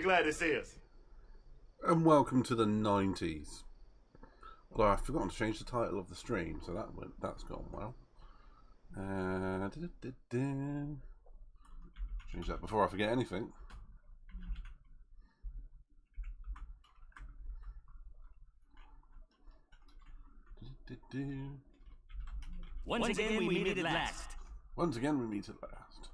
Be glad to see us. And welcome to the 90s. Although I've forgotten to change the title of the stream, so that's gone well. Change that before I forget anything. Once again we meet at last. Once again we meet at last.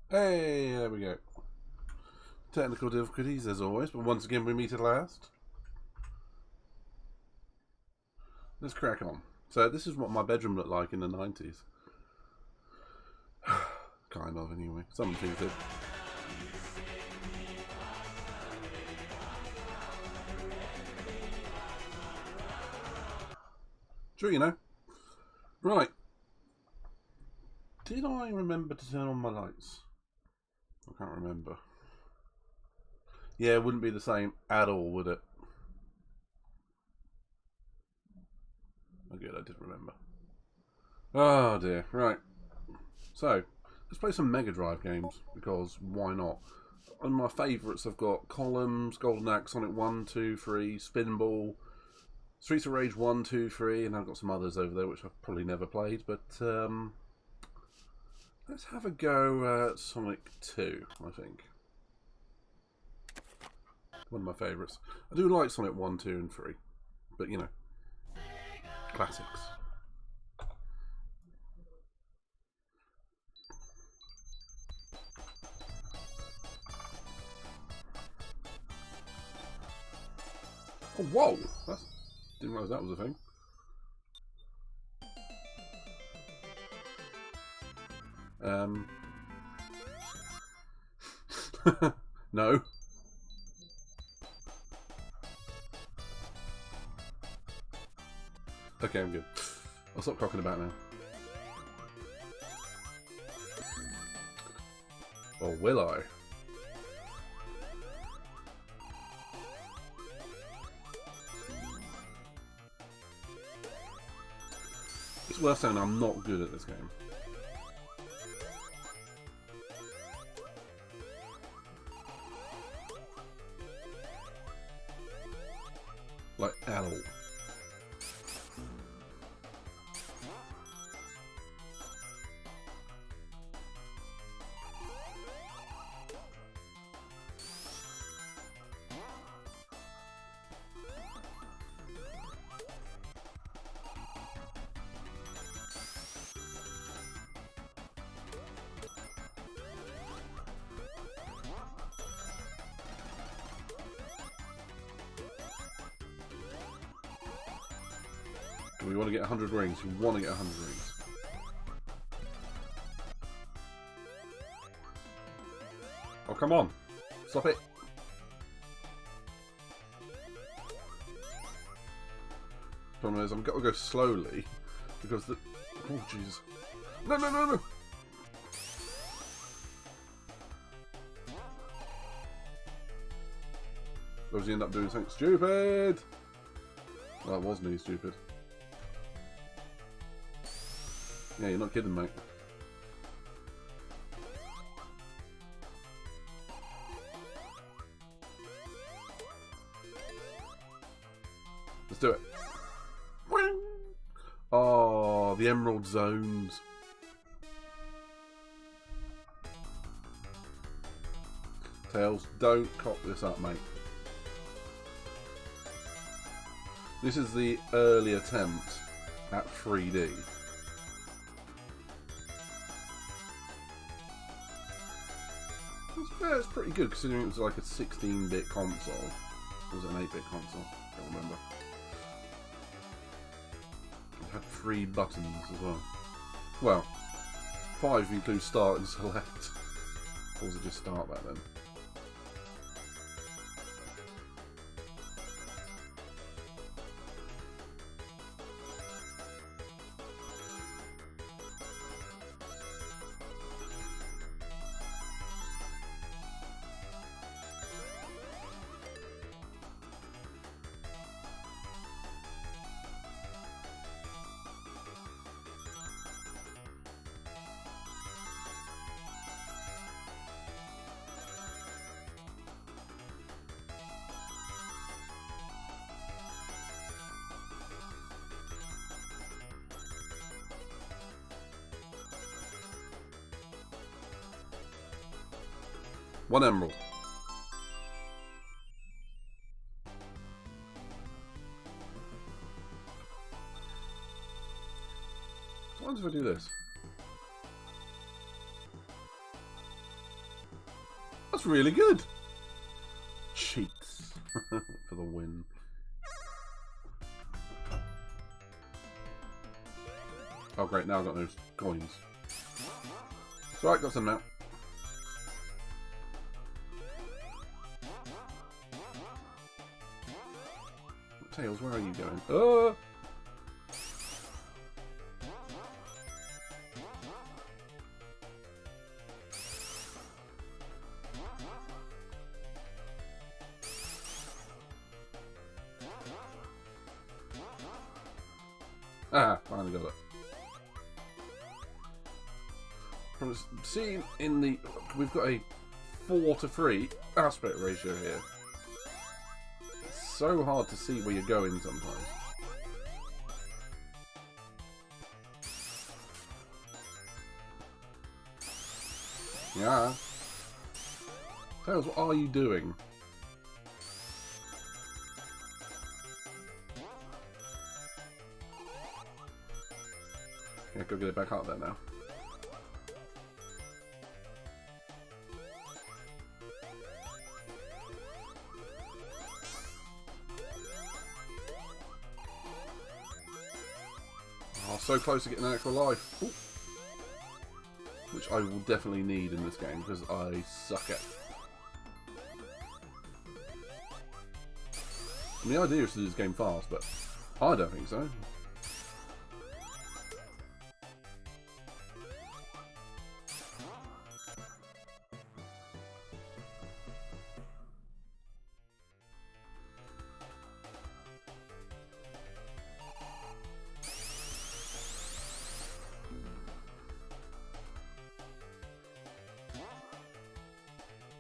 Hey, there we go. Technical difficulties as always, but once again we meet at last. Let's crack on. So this is what my bedroom looked like in the 90s. Kind of, anyway. Some things did. Sure, you know. Right. Did I remember to turn on my lights? I can't remember. Yeah, it wouldn't be the same at all, would it? Oh, good, I did remember. Oh dear, right. So, let's play some Mega Drive games, because why not? On my favourites, I've got Columns, Golden Axe, Sonic 1, 2, 3, Spinball, Streets of Rage 1, 2, 3, and I've got some others over there which I've probably never played, but let's have a go at Sonic 2, I think. One of my favourites. I do like Sonic 1, 2 and 3, but you know, classics. Oh, whoa! Didn't realise that was a thing. No. Okay, I'm good. I'll stop cocking about now. Or will I? It's worth saying I'm not good at this game. Like, at all. Do we want to get 100 rings? We want to get 100 rings. Oh, come on. Stop it. Problem is, I've got to go slowly because the... Oh, Jesus. No, no, no, no! Does he end up doing something stupid? Well, that wasn't he stupid. Yeah, you're not kidding, mate. Let's do it. Oh, the Emerald Zones. Tails, don't cop this up, mate. This is the early attempt at 3D. Yeah, it's pretty good considering it was like a 16-bit console. Or was it an 8-bit console? I can't remember. It had 3 buttons as well. Well, 5 if you include start and select. Or was it just start back then? One emerald. What happens if I do this? That's really good. Cheats for the win. Oh great, now I've got those coins. It's alright, got some now. Tails, where are you going? Oh! Ah, finally got it. From seeing in the, we've got a 4:3 aspect ratio here. So hard to see where you're going sometimes. Yeah. Tails, what are you doing? Yeah, go get it back up there now. So close to getting an extra life. Ooh. Which I will definitely need in this game because I suck at. I mean, the idea is to do this game fast, but I don't think so.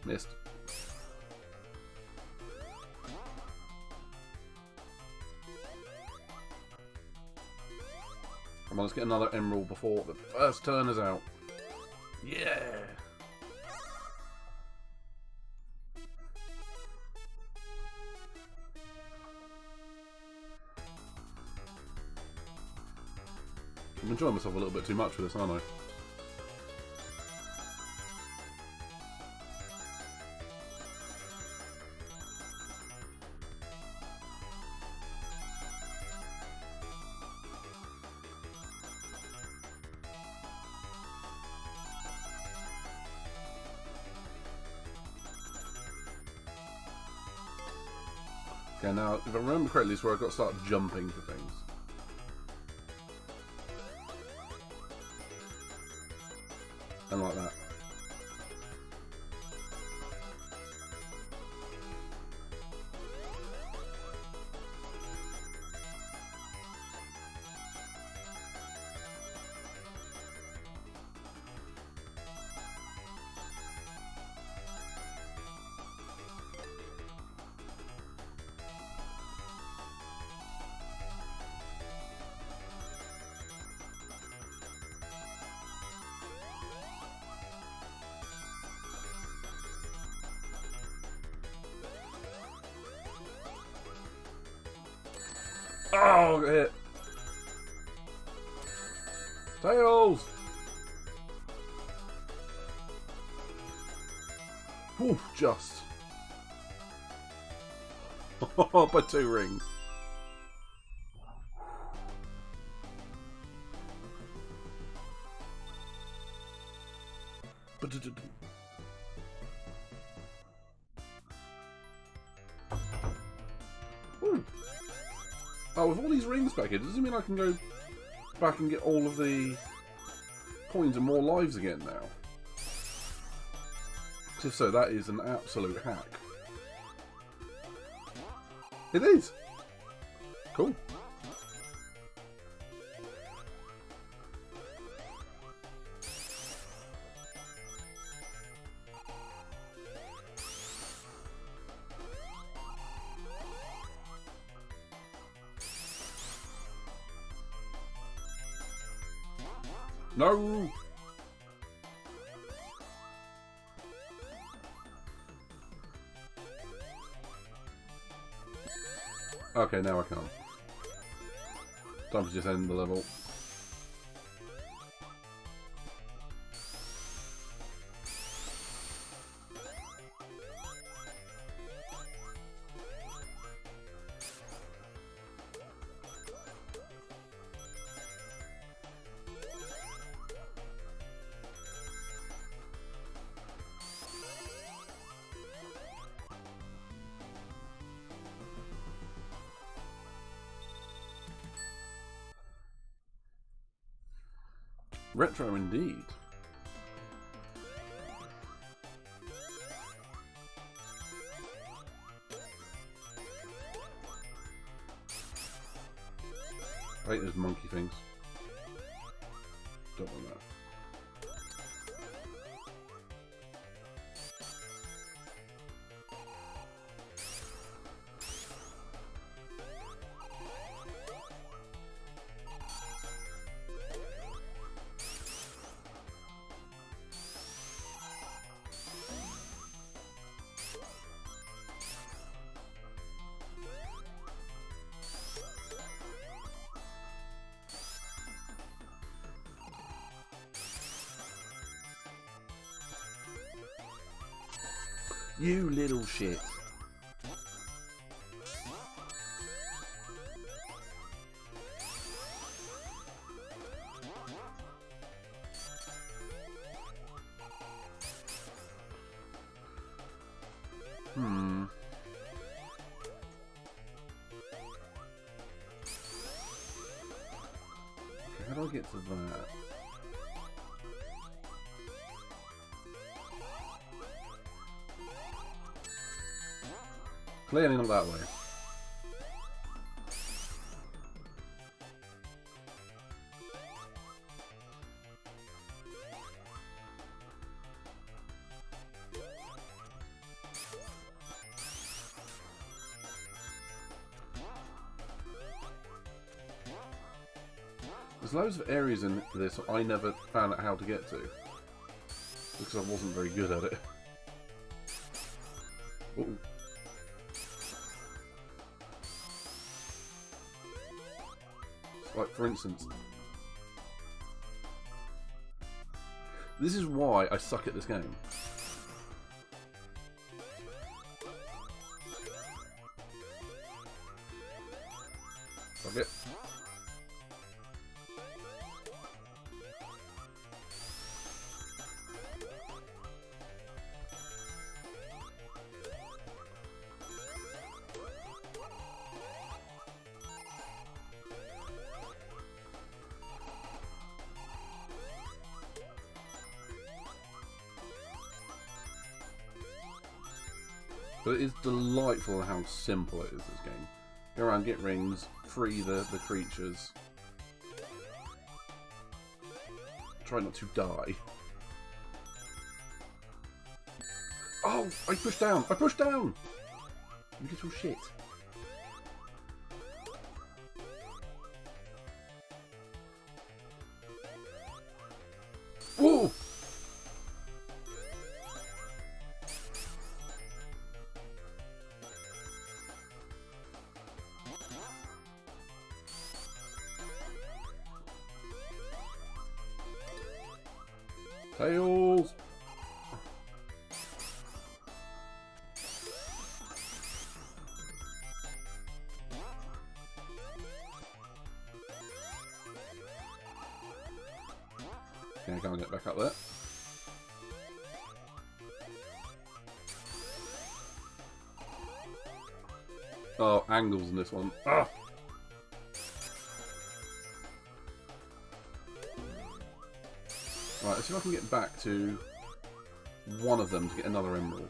Missed. Come on, let's get another emerald before the first turn is out. Yeah! I'm enjoying myself a little bit too much for this, aren't I? Okay, now, if I remember correctly, it's where I've got to start jumping for things. And like that. Oh, got hit. Tails! Whew, just. By 2 rings. Ooh. Oh, with all these rings back here, does it mean I can go back and get all of the coins and more lives again now? If so, that is an absolute hack. It is! Cool. No! Okay, now I can't. Time to just end the level. Retro indeed. I hate those monkey things. Don't want that. You little shit. Okay, how do I get to that? Clearly not that way. There's loads of areas in this I never found out how to get to because I wasn't very good at it. Ooh. Like, for instance, this is why I suck at this game. Fuck it. But it is delightful how simple it is, this game. Go around, get rings, free the creatures. Try not to die. Oh! I pushed down! I pushed down! You little shit. Whoa! Tails! Okay, I can't get back up there. Oh, angles in this one. Ah! Right, let's see if I can get back to one of them to get another emerald.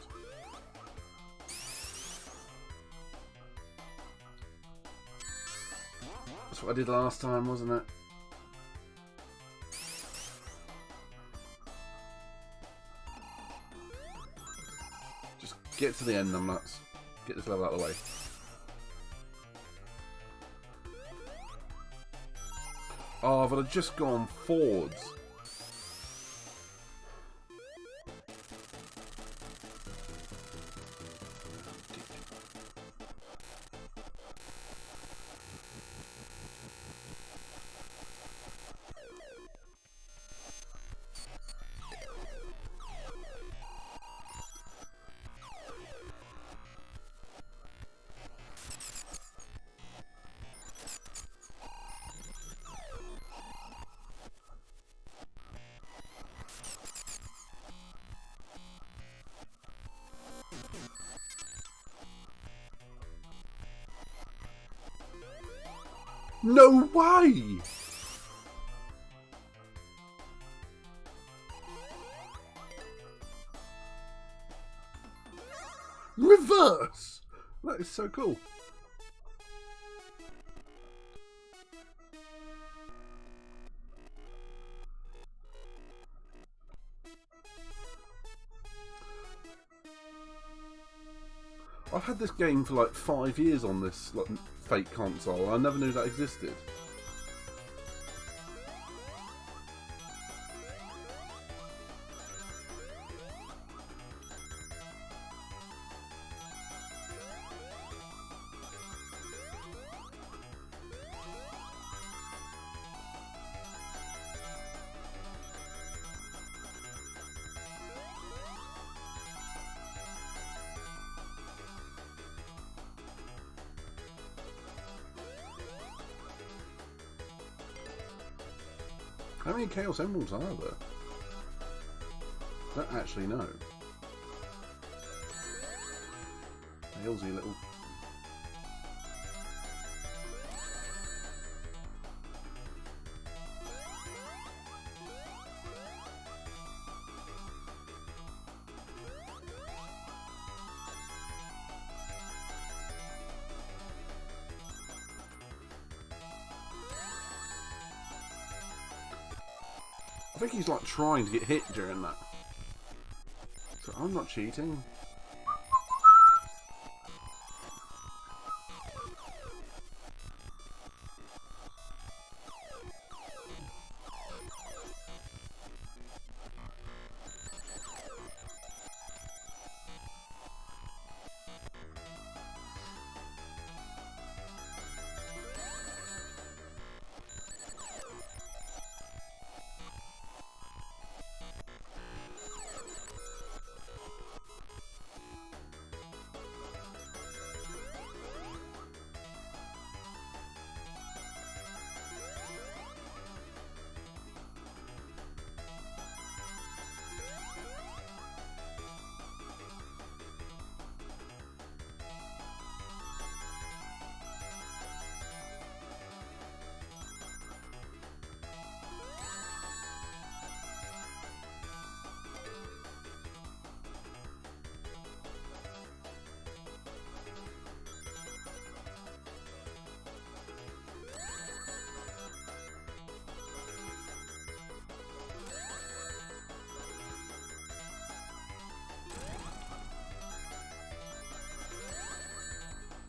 That's what I did last time, wasn't it? Just get to the end, numbnuts. Get this level out of the way. Oh, but I've just gone forwards. No way! Reverse! That is so cool. I've had this game for like 5 years on this like, fake console. I never knew that existed. How many Chaos Emeralds are there? I don't actually know. Ailsy little... I think he's like trying to get hit during that. So I'm not cheating.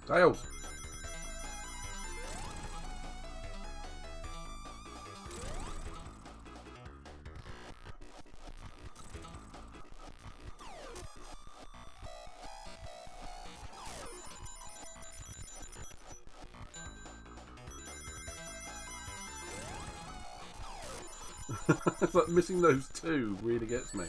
Tails! It's like missing those two really gets me.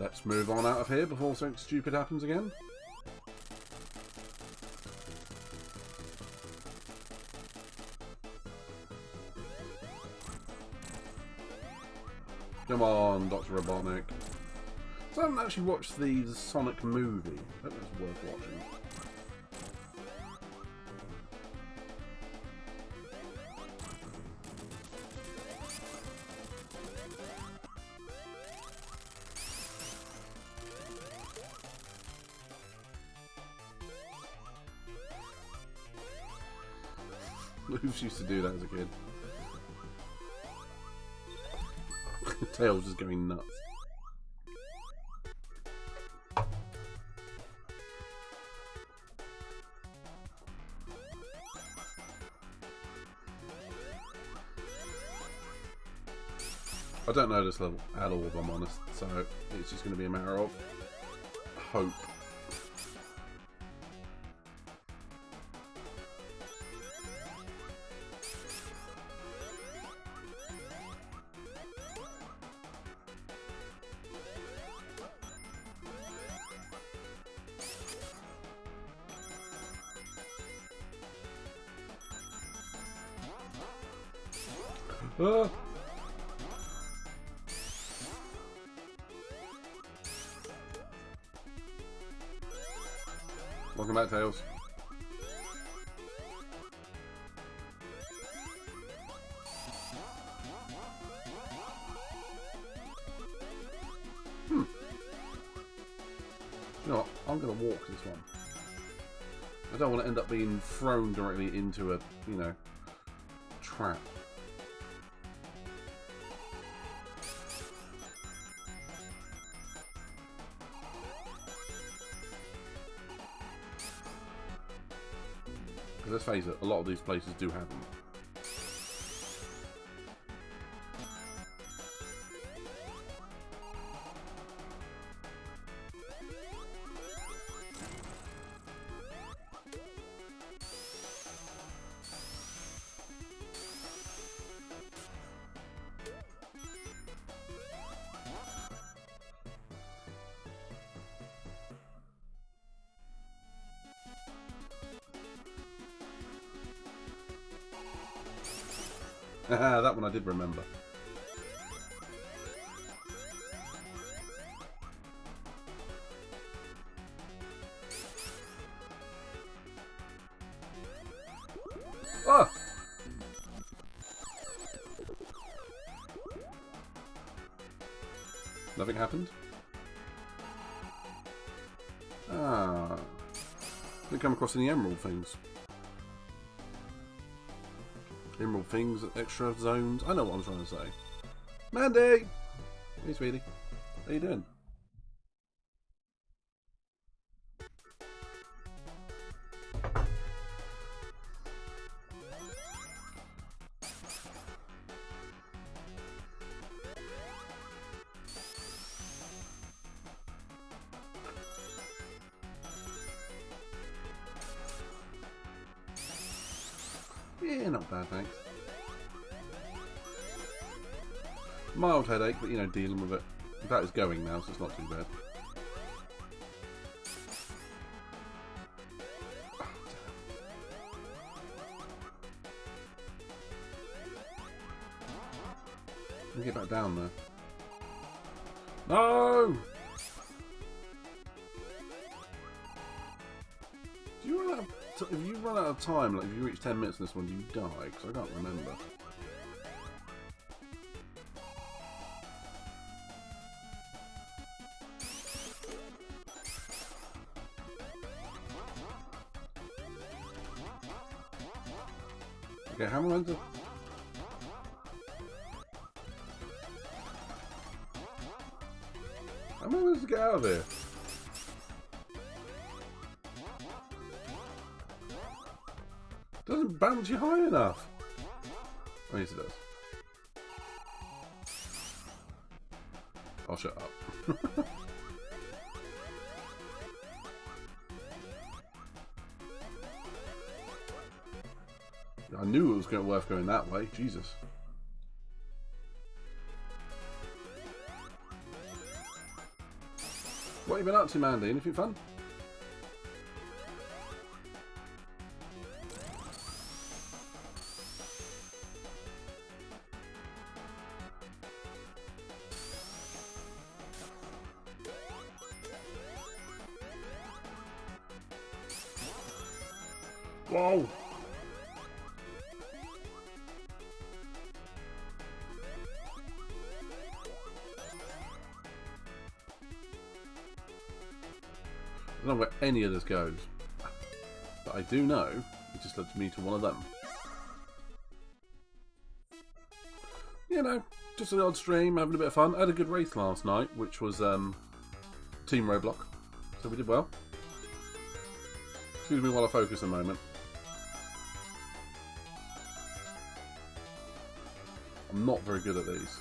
Let's move on out of here before something stupid happens again. Come on, Dr. Robotnik. So I haven't actually watched the Sonic movie. I think it's worth watching. Moves used to do that as a kid. Tails just going nuts. I don't know this level at all, if I'm honest, so it's just going to be a matter of hope. Ah. Welcome back, Tails. You know what? I'm going to walk this one. I don't want to end up being thrown directly into a, you know, trap. Let's face it, a lot of these places do have them. That one I did remember. Oh! Nothing happened? Ah. Didn't come across any emerald things. Emerald things, extra zones. I know what I'm trying to say. Mandy! Hey, sweetie. How you doing? Yeah, not bad, thanks. Mild headache, but you know, dealing with it. That is going now, so it's not too bad. Let me get back down there. No! Do you run out of if you run out of time, like if you reach 10 minutes in this one, do you die? Because I can't remember. Okay, how am I meant to... How am I meant to get out of here? Doesn't bounce you high enough. Oh, yes, it does. I'll shut up. I knew it was worth going that way. Jesus. What have you been up to, Mandy? Anything fun? Whoa! I don't know where any of this goes, but I do know it just led me to one of them. You know, just an odd stream, having a bit of fun. I had a good race last night, which was Team Roblox, so we did well. Excuse me while I focus a moment. I'm not very good at these.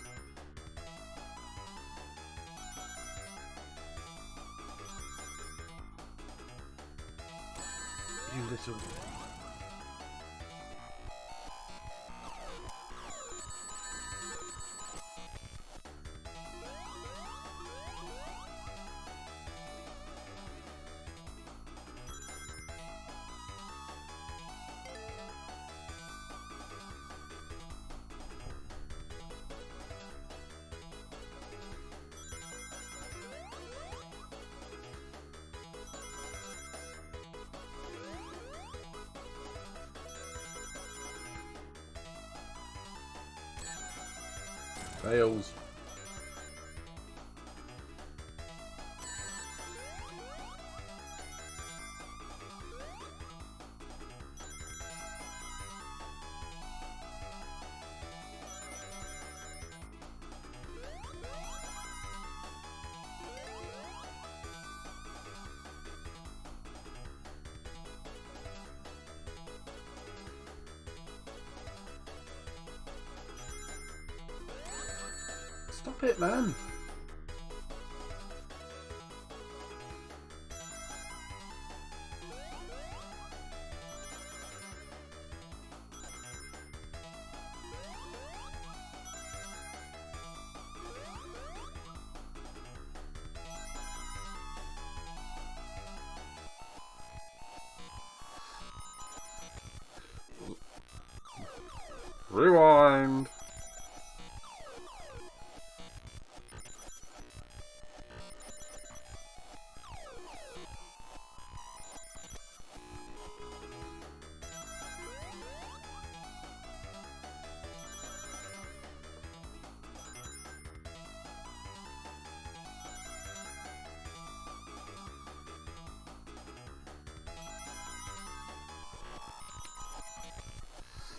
You little... Fails. Stop it, man. Rewind.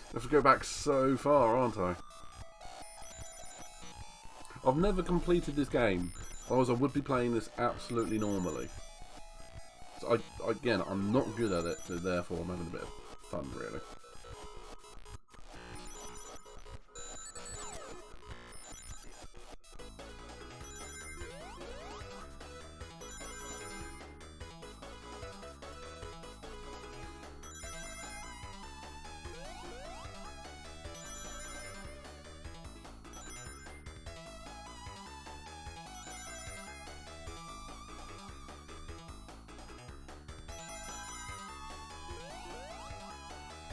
I have to go back so far, aren't I? I've never completed this game, otherwise I would be playing this absolutely normally. So again, I'm not good at it, so therefore I'm having a bit of fun, really.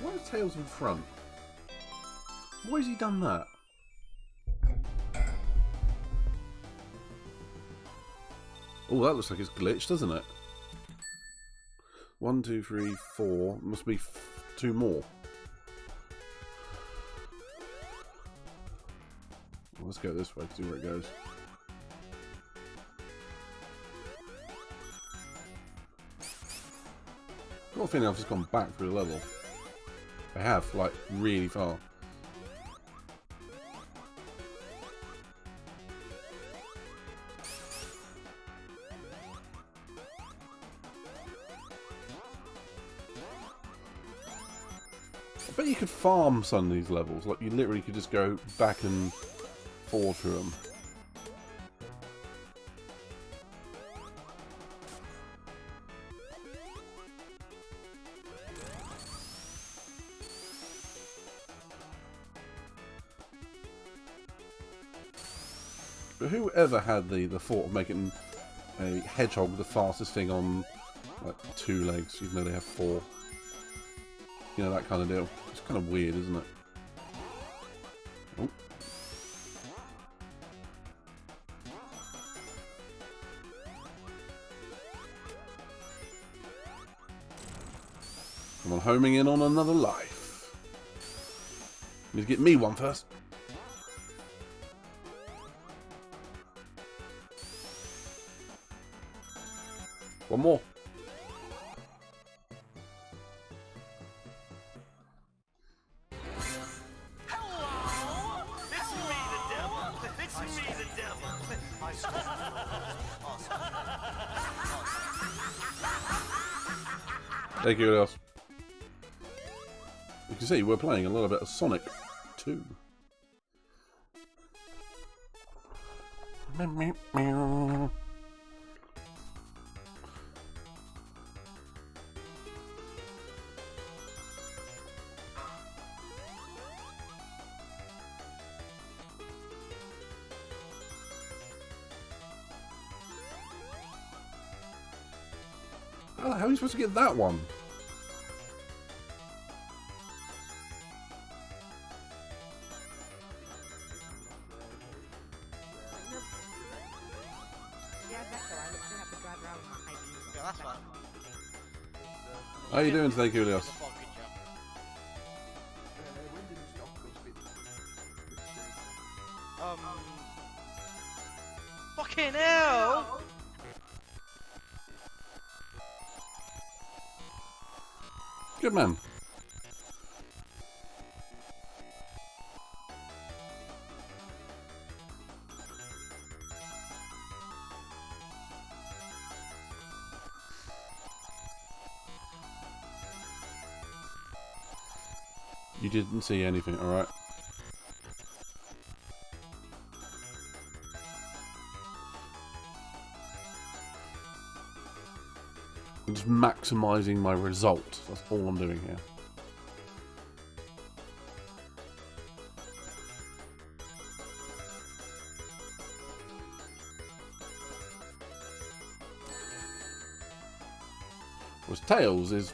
Why is Tails in front? Why has he done that? Oh, that looks like it's glitched, doesn't it? 1, 2, 3, 4. Must be 2 more. Well, let's go this way, see where it goes. I've got a feeling I've just gone back through the level. I have, like, really far. I bet you could farm some of these levels. Like, you literally could just go back and forward through them. But whoever had the thought of making a hedgehog the fastest thing on like 2 legs, even though they have 4? You know, that kind of deal. It's kind of weird, isn't it? Oh. Come on, homing in on another life. Need to get me one first. One more. Hello! It's me, the devil! It's me, the devil! Thank you, else. You can see we're playing a little bit of Sonic 2. How are you supposed to get that one? Yeah, that's fine. How you doing today, Kulios? Fucking hell! Good man. You didn't see anything, alright? I'm just maximising my result. That's all I'm doing here. Whereas Tails is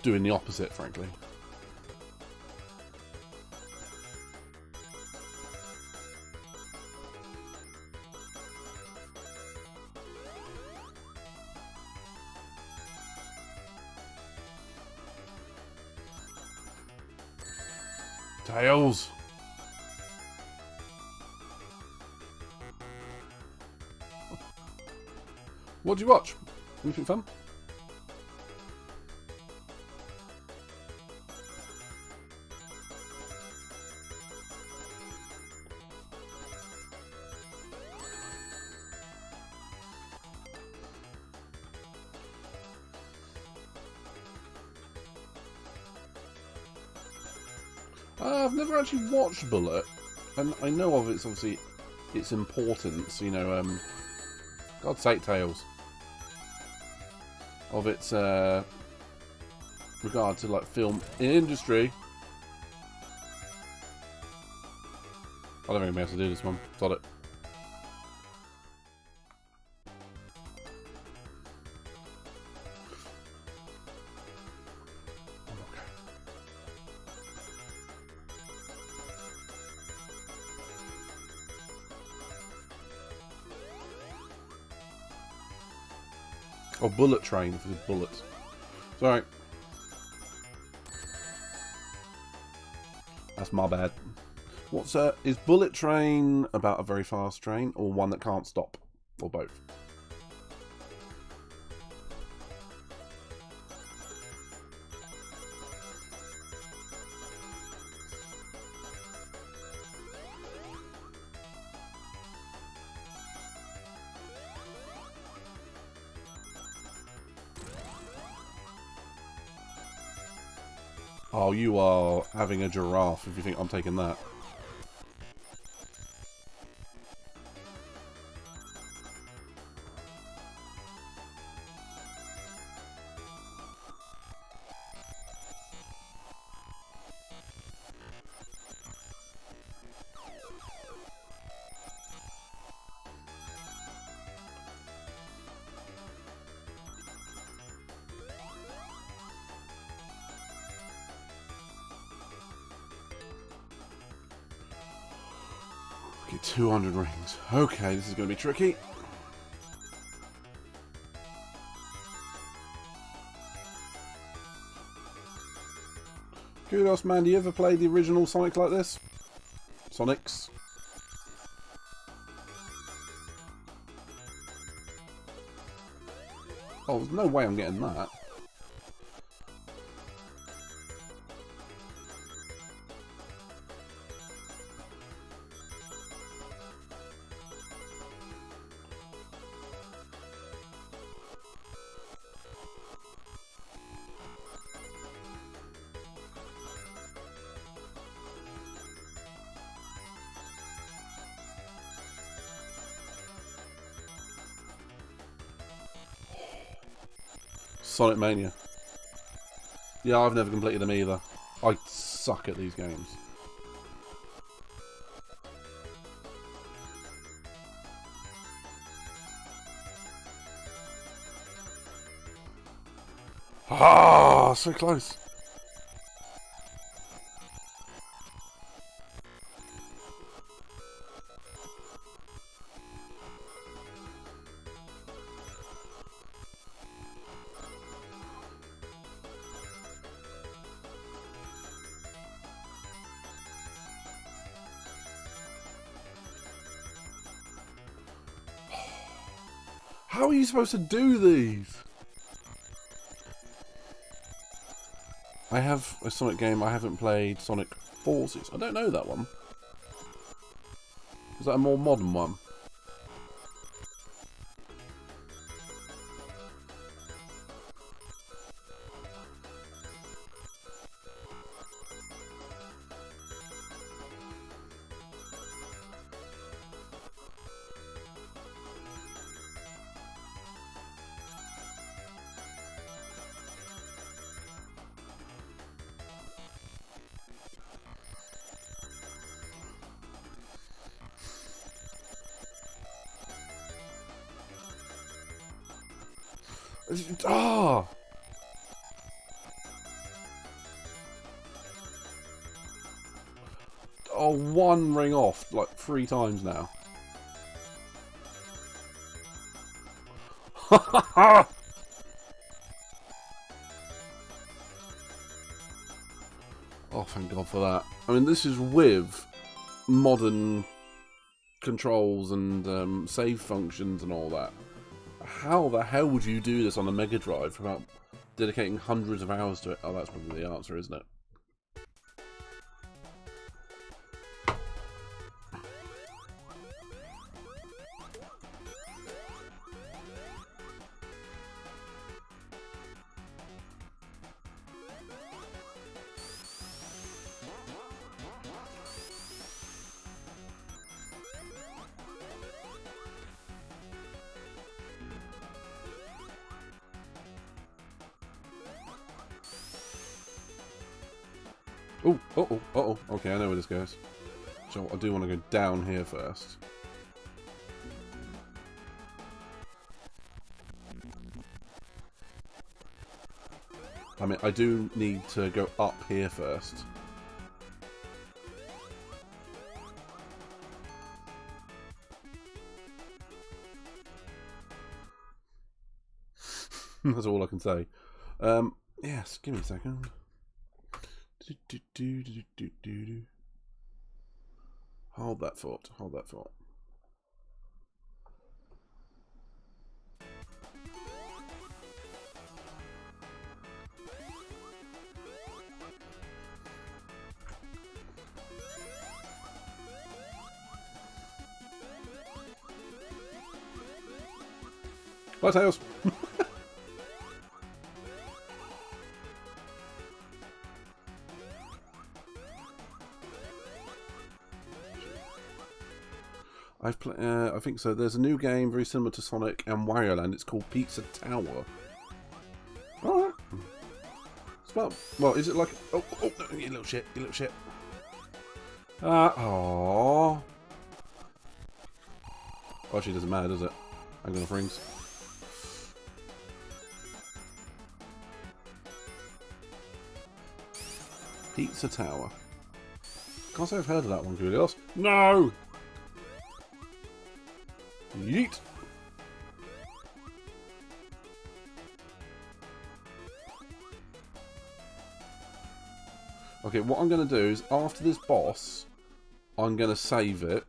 doing the opposite, frankly. Tails! What'd you watch? Anything fun? I've never actually watched Bullet, and I know of its obviously its importance. You know, God's sake, Tails, of its regard to like film industry. I don't think I'm able to do this one. Got it. Oh, Bullet Train for the bullets. Sorry. That's my bad. What's is Bullet Train about a very fast train or one that can't stop? Or both? Oh, you are having a giraffe if you think I'm taking that. Get 200 rings. Okay, this is going to be tricky. Kudos, man. Do you ever play the original Sonic like this? Sonics? Oh, there's no way I'm getting that. Sonic Mania. Yeah, I've never completed them either. I suck at these games. Ah, so close. How are you supposed to do these? I have a Sonic game. I haven't played Sonic Forces. I don't know that one. Is that a more modern one? Ah! Oh, one ring off like 3 times now. Oh, thank God for that. I mean, this is with modern controls and save functions and all that. How the hell would you do this on a Mega Drive without dedicating hundreds of hours to it? Oh, that's probably the answer, isn't it? Oh, uh-oh, uh-oh. Okay, I know where this goes. So I do want to go down here first. I mean, I do need to go up here first. That's all I can say. Yes, give me a second. Hold that thought. Hold that thought. Bye, Tails. I think so. There's a new game very similar to Sonic and Wario Land. It's called Pizza Tower. Alright. It's about... Well, is it like... Oh, no, you little shit. You little shit. Aww. Actually, doesn't matter, does it? Hang on, rings. Pizza Tower. Can't say I've heard of that one, Julius. No! Yeet! Okay, what I'm going to do is, after this boss, I'm going to save it.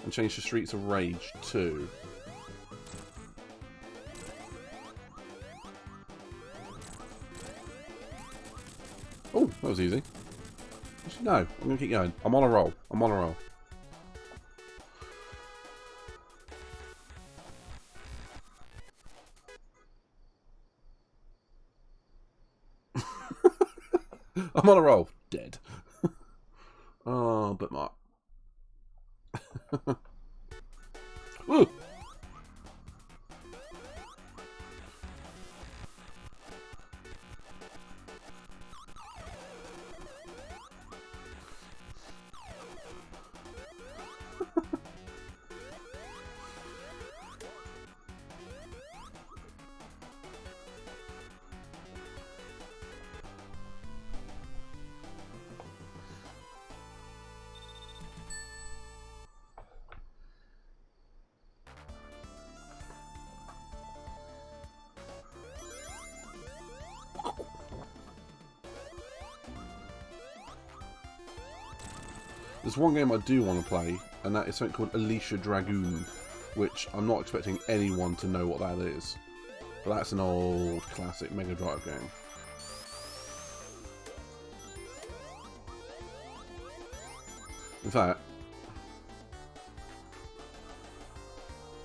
And change to Streets of Rage 2. Oh, that was easy. Actually, no, I'm going to keep going. I'm on a roll. I'm on a roll. I'm on a roll. Dead. Oh, but Mark. Ooh. There's one game I do want to play, and that is something called Alicia Dragoon, which I'm not expecting anyone to know what that is. But that's an old classic Mega Drive game. In fact,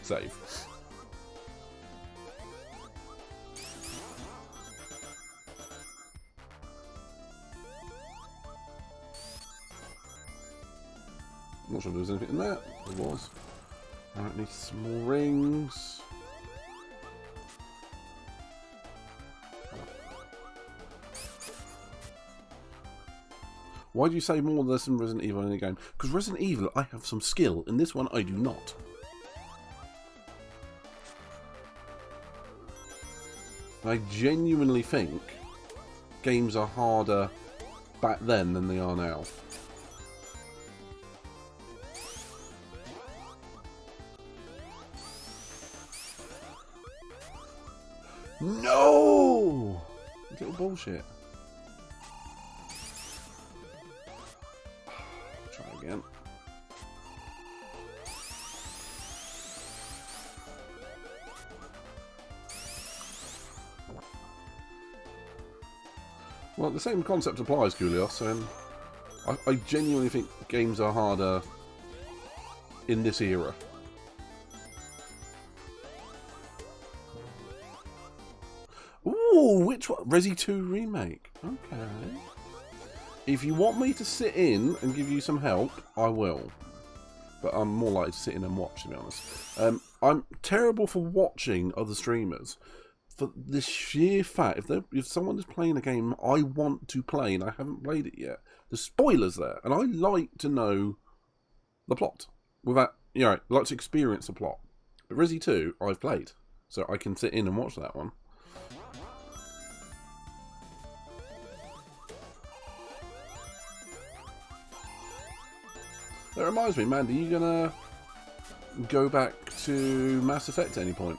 save. I'm not sure if there was anything in there. There was. Alright, need some more rings. Why do you say more than there's some Resident Evil in the game? Because Resident Evil, I have some skill. In this one, I do not. I genuinely think games are harder back then than they are now. No! Little bullshit. Try again. Well, the same concept applies, Kulios, and I genuinely think games are harder in this era. Ooh, which one? Resi 2 Remake. Okay. If you want me to sit in and give you some help, I will. But I'm more likely to sit in and watch, to be honest. I'm terrible for watching other streamers. For the sheer fact, if someone is playing a game I want to play and I haven't played it yet, the spoilers there, and I like to know the plot. Without, I like to experience the plot. But Resi 2, I've played. So I can sit in and watch that one. That reminds me, Mandy, you gonna go back to Mass Effect at any point?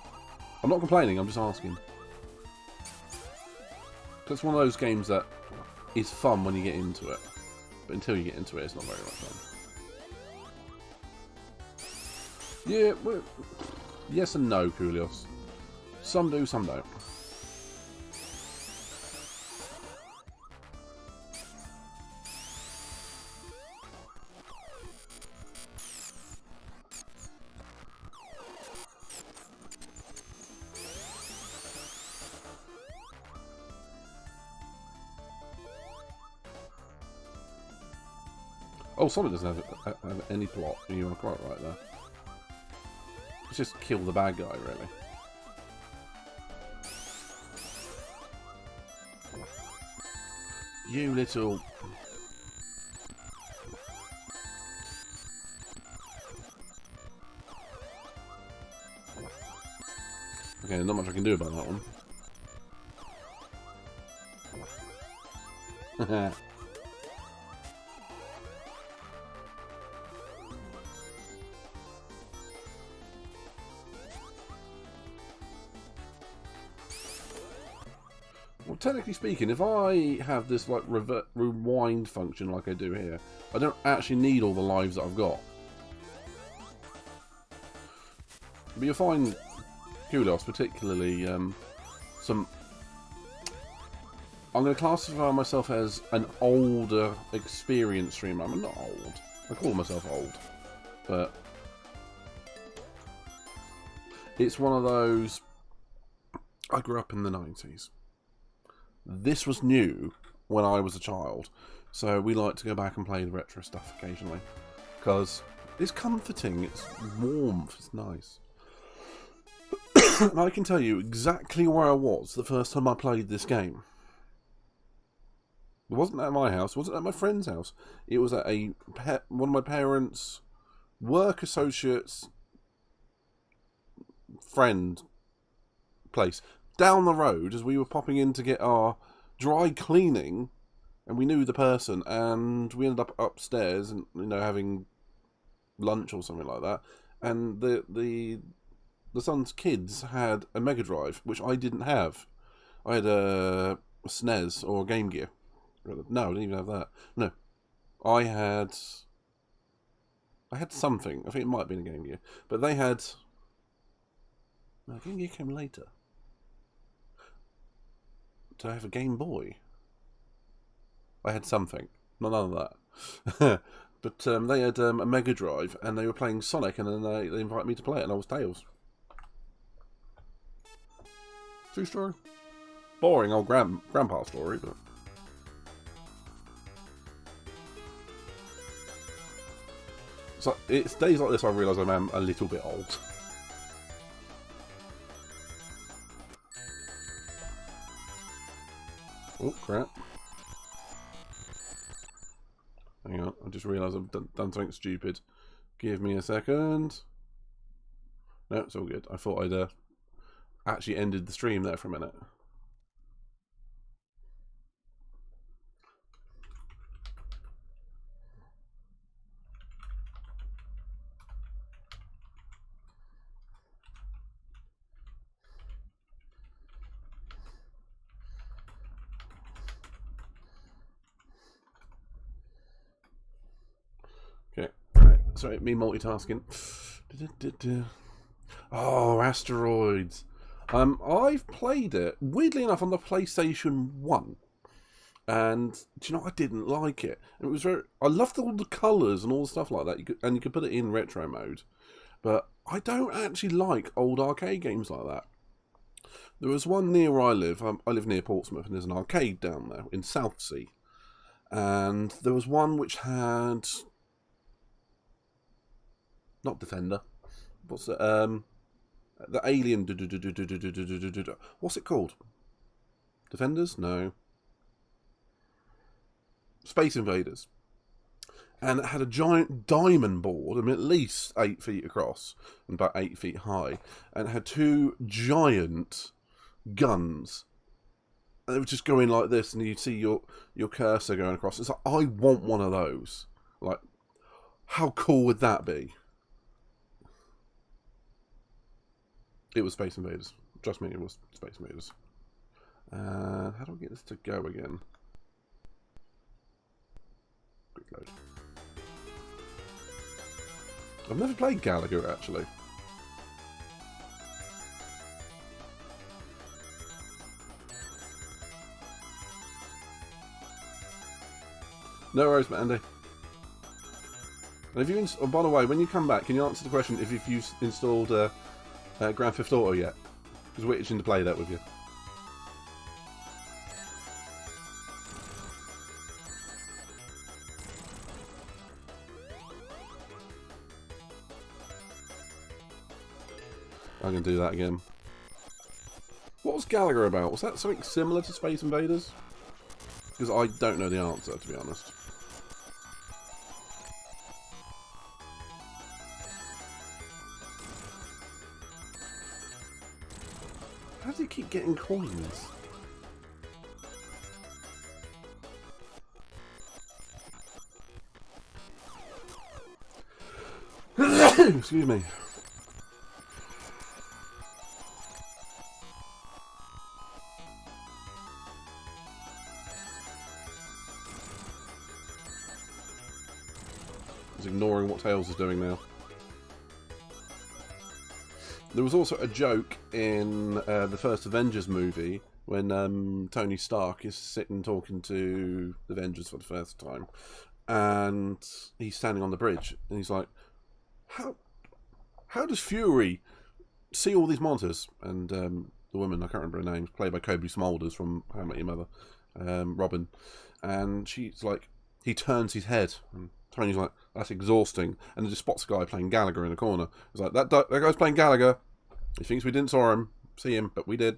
I'm not complaining, I'm just asking. It's one of those games that is fun when you get into it. But until you get into it, it's not very much fun. Yeah, well, yes and no, Kulios. Some do, some don't. Oh, Sonic doesn't have any plot. You are quite right there. Let's just kill the bad guy, really. You little... Okay, not much I can do about that one. Well, technically speaking, if I have this like rewind function like I do here, I don't actually need all the lives that I've got. But you'll find Kudos, particularly some... I'm going to classify myself as an older, experienced streamer. I'm not old. I call myself old. But it's one of those... I grew up in the 90s. This was new when I was a child. So we like to go back and play the retro stuff occasionally. Because it's comforting, it's warm, it's nice. And I can tell you exactly where I was the first time I played this game. It wasn't at my house, it wasn't at my friend's house. It was at one of my parents' work associates' friend place. Down the road, as we were popping in to get our dry cleaning, and we knew the person, and we ended up upstairs and having lunch or something like that. And the son's kids had a Mega Drive, which I didn't have. I had a SNES or a Game Gear. No, I didn't even have that. No, I had something. I think it might have been a Game Gear, but they had. No, Game Gear came later. Did I have a Game Boy? I had something. None of that. But they had a Mega Drive, and they were playing Sonic, and then they invited me to play it, and I was Tails. True story. Boring old grandpa story, but... So it's days like this I realise I am a little bit old. Oh, crap. Hang on, I just realised I've done something stupid. Give me a second. No, it's all good. I thought I'd actually ended the stream there for a minute. Okay, right. Sorry, me multitasking. Oh, Asteroids. I've played it, weirdly enough, on the PlayStation 1. And, do you know, I didn't like it. It was very... I loved all the colours and all the stuff like that. You could put it in retro mode. But I don't actually like old arcade games like that. There was one near where I live. I live near Portsmouth, and there's an arcade down there in Southsea. And there was one which had... Not Defender. What's it? The Alien... What's it called? Defenders? No. Space Invaders. And it had a giant diamond board, I mean, at least 8 feet across and about 8 feet high. And it had 2 giant guns. And they would just go in like this, and you'd see your cursor going across. It's like, I want one of those. Like, how cool would that be? It was Space Invaders. Trust me, it was Space Invaders. How do I get this to go again? Quick load. I've never played Galaga, actually. No worries, Andy. And if you oh, by the way, when you come back, can you answer the question if you've installed Grand Theft Auto yet? Because we're itching to play that with you. I can do that again. What was Gallagher about? Was that something similar to Space Invaders? Because I don't know the answer, to be honest. How does he keep getting coins? Excuse me. He's ignoring what Tails is doing now. There was also a joke in the first Avengers movie when Tony Stark is sitting talking to the Avengers for the first time, and he's standing on the bridge, and he's like, How does Fury see all these monitors? And the woman, I can't remember her name, played by Kobe Smulders from How I Met Your Mother, Robin, and she's like, he turns his head, and Tony's like, that's exhausting, and then just spots a guy playing Gallagher in the corner. He's like, that guy's playing Gallagher. He thinks we didn't see him, but we did.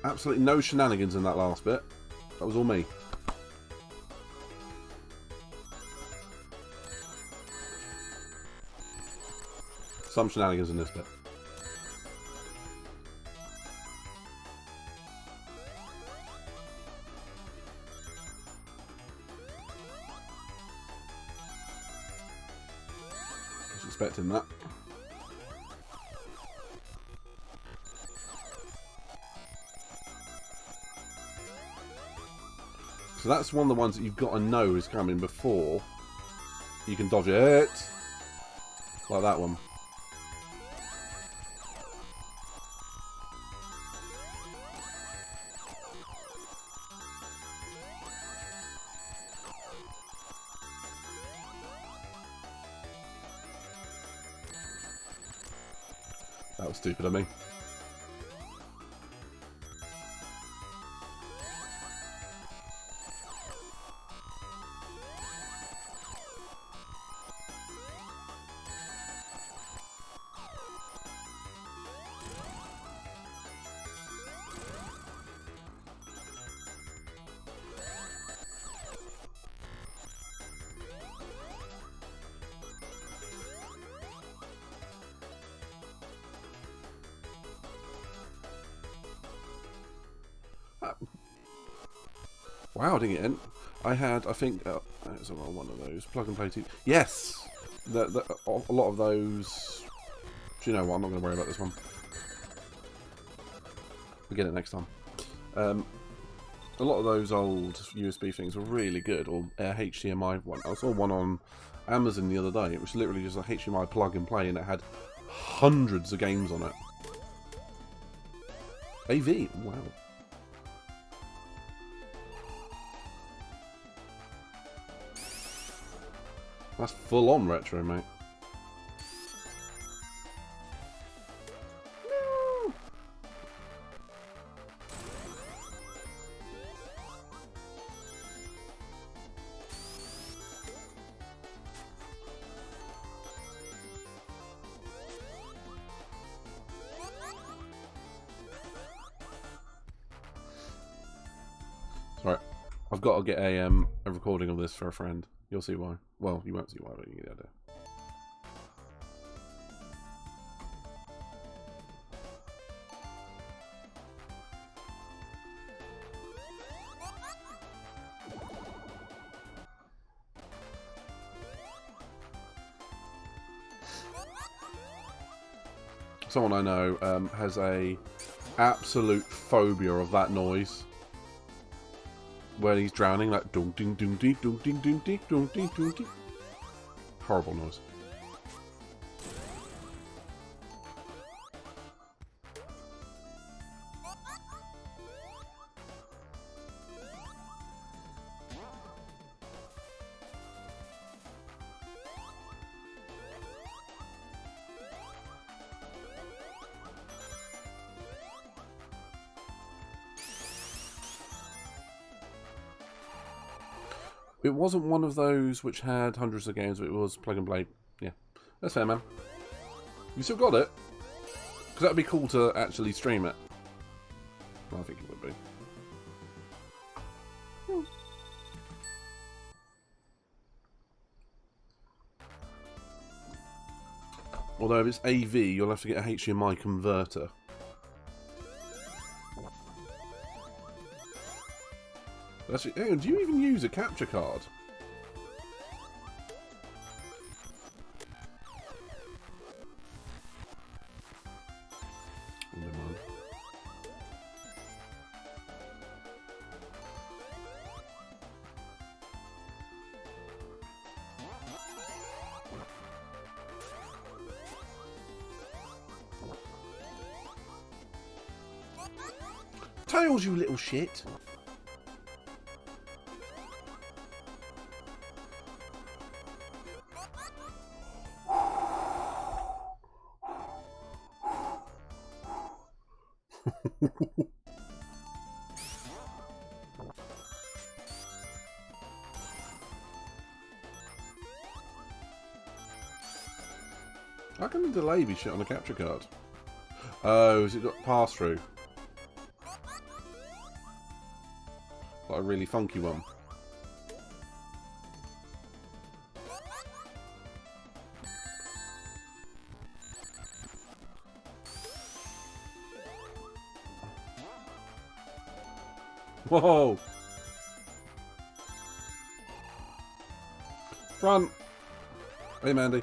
Absolutely no shenanigans in that last bit. That was all me. Some shenanigans in this bit. I was expecting that. So that's one of the ones that you've got to know is coming before you can dodge it. Like that one. That was stupid of me. Wow, I didn't get in. I had, I think, it's one of those plug and play TV. Yes, a lot of those. Do you know what? I'm not going to worry about this one. We'll get it next time. A lot of those old USB things were really good, or HDMI one. I saw one on Amazon the other day. It was literally just a HDMI plug and play, and it had hundreds of games on it. AV, wow. That's full on retro, mate. No. Sorry, I've got to get a recording of this for a friend. You'll see why. Well, you won't see why, but you get the idea. Someone I know has a absolute phobia of that noise. when he's drowning, like ding ding ding ding ding ding ding ding ding ding ding ding. Horrible noise. It wasn't one of those which had hundreds of games, but it was Plug and Play. Yeah, that's fair, man. You still got it? Because that'd be cool to actually stream it. Well, I think it would be. Although if it's AV, you'll have to get a HDMI converter. Actually, hang on, do you even use a capture card? Oh, never mind. Tails, you little shit! How can the delay be shit on a capture card? Oh, has it got pass-through? Like a really funky one. Whoa! Front! Hey, Mandy.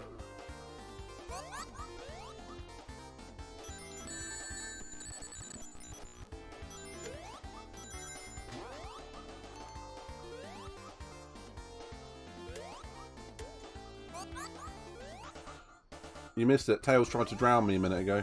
You missed it. Tails tried to drown me a minute ago.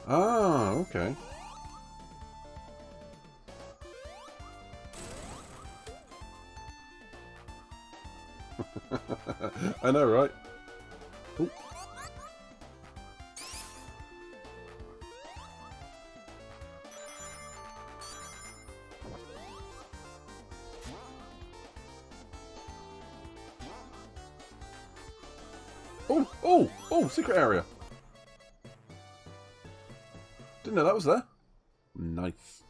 Ah, okay. I know, right? Ooh. Oh, oh, oh, secret area. Didn't know that was there. Nice.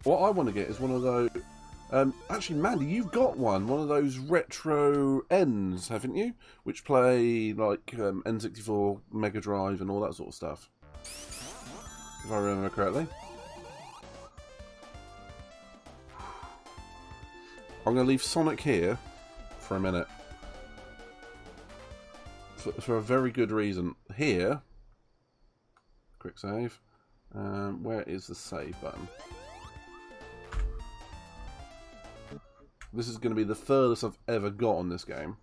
What I want to get is one of those... actually, Mandy, you've got one of those retro Ns, haven't you? Which play, like, N64, Mega Drive and all that sort of stuff. If I remember correctly. I'm going to leave Sonic here for a minute. For a very good reason. Here. Quick save. Where is the save button? This is going to be the furthest I've ever got on this game.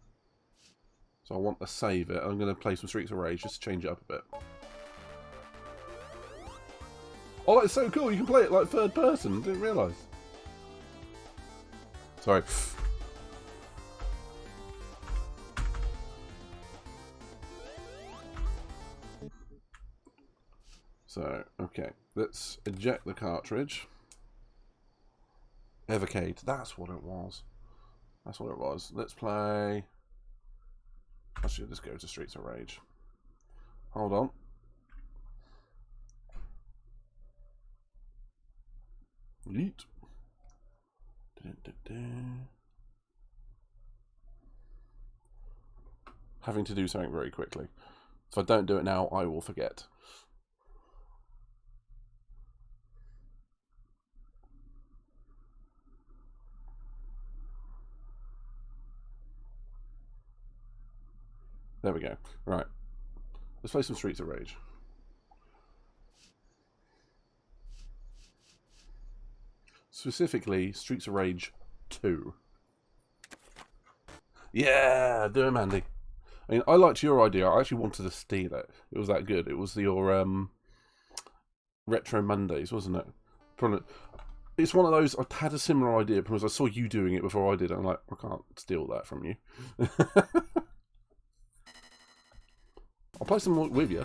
So I want to save it. I'm going to play some Streets of Rage just to change it up a bit. Oh, that's so cool. You can play it like third person. Didn't realise. Sorry. So, okay. Let's eject the cartridge. Evercade. That's what it was. That's what it was. Let's play... Actually, let's go to Streets of Rage. Hold on. Yeet. Having to do something very quickly. If I don't do it now, I will forget. There we go. Right. Let's play some Streets of Rage. Specifically, Streets of Rage 2. Yeah, do it, Andy. I mean, I liked your idea. I actually wanted to steal it. It was that good. It was your Retro Mondays, wasn't it? Probably. It's one of those. I had a similar idea because I saw you doing it before I did. I'm like, I can't steal that from you. I'll play some more with you.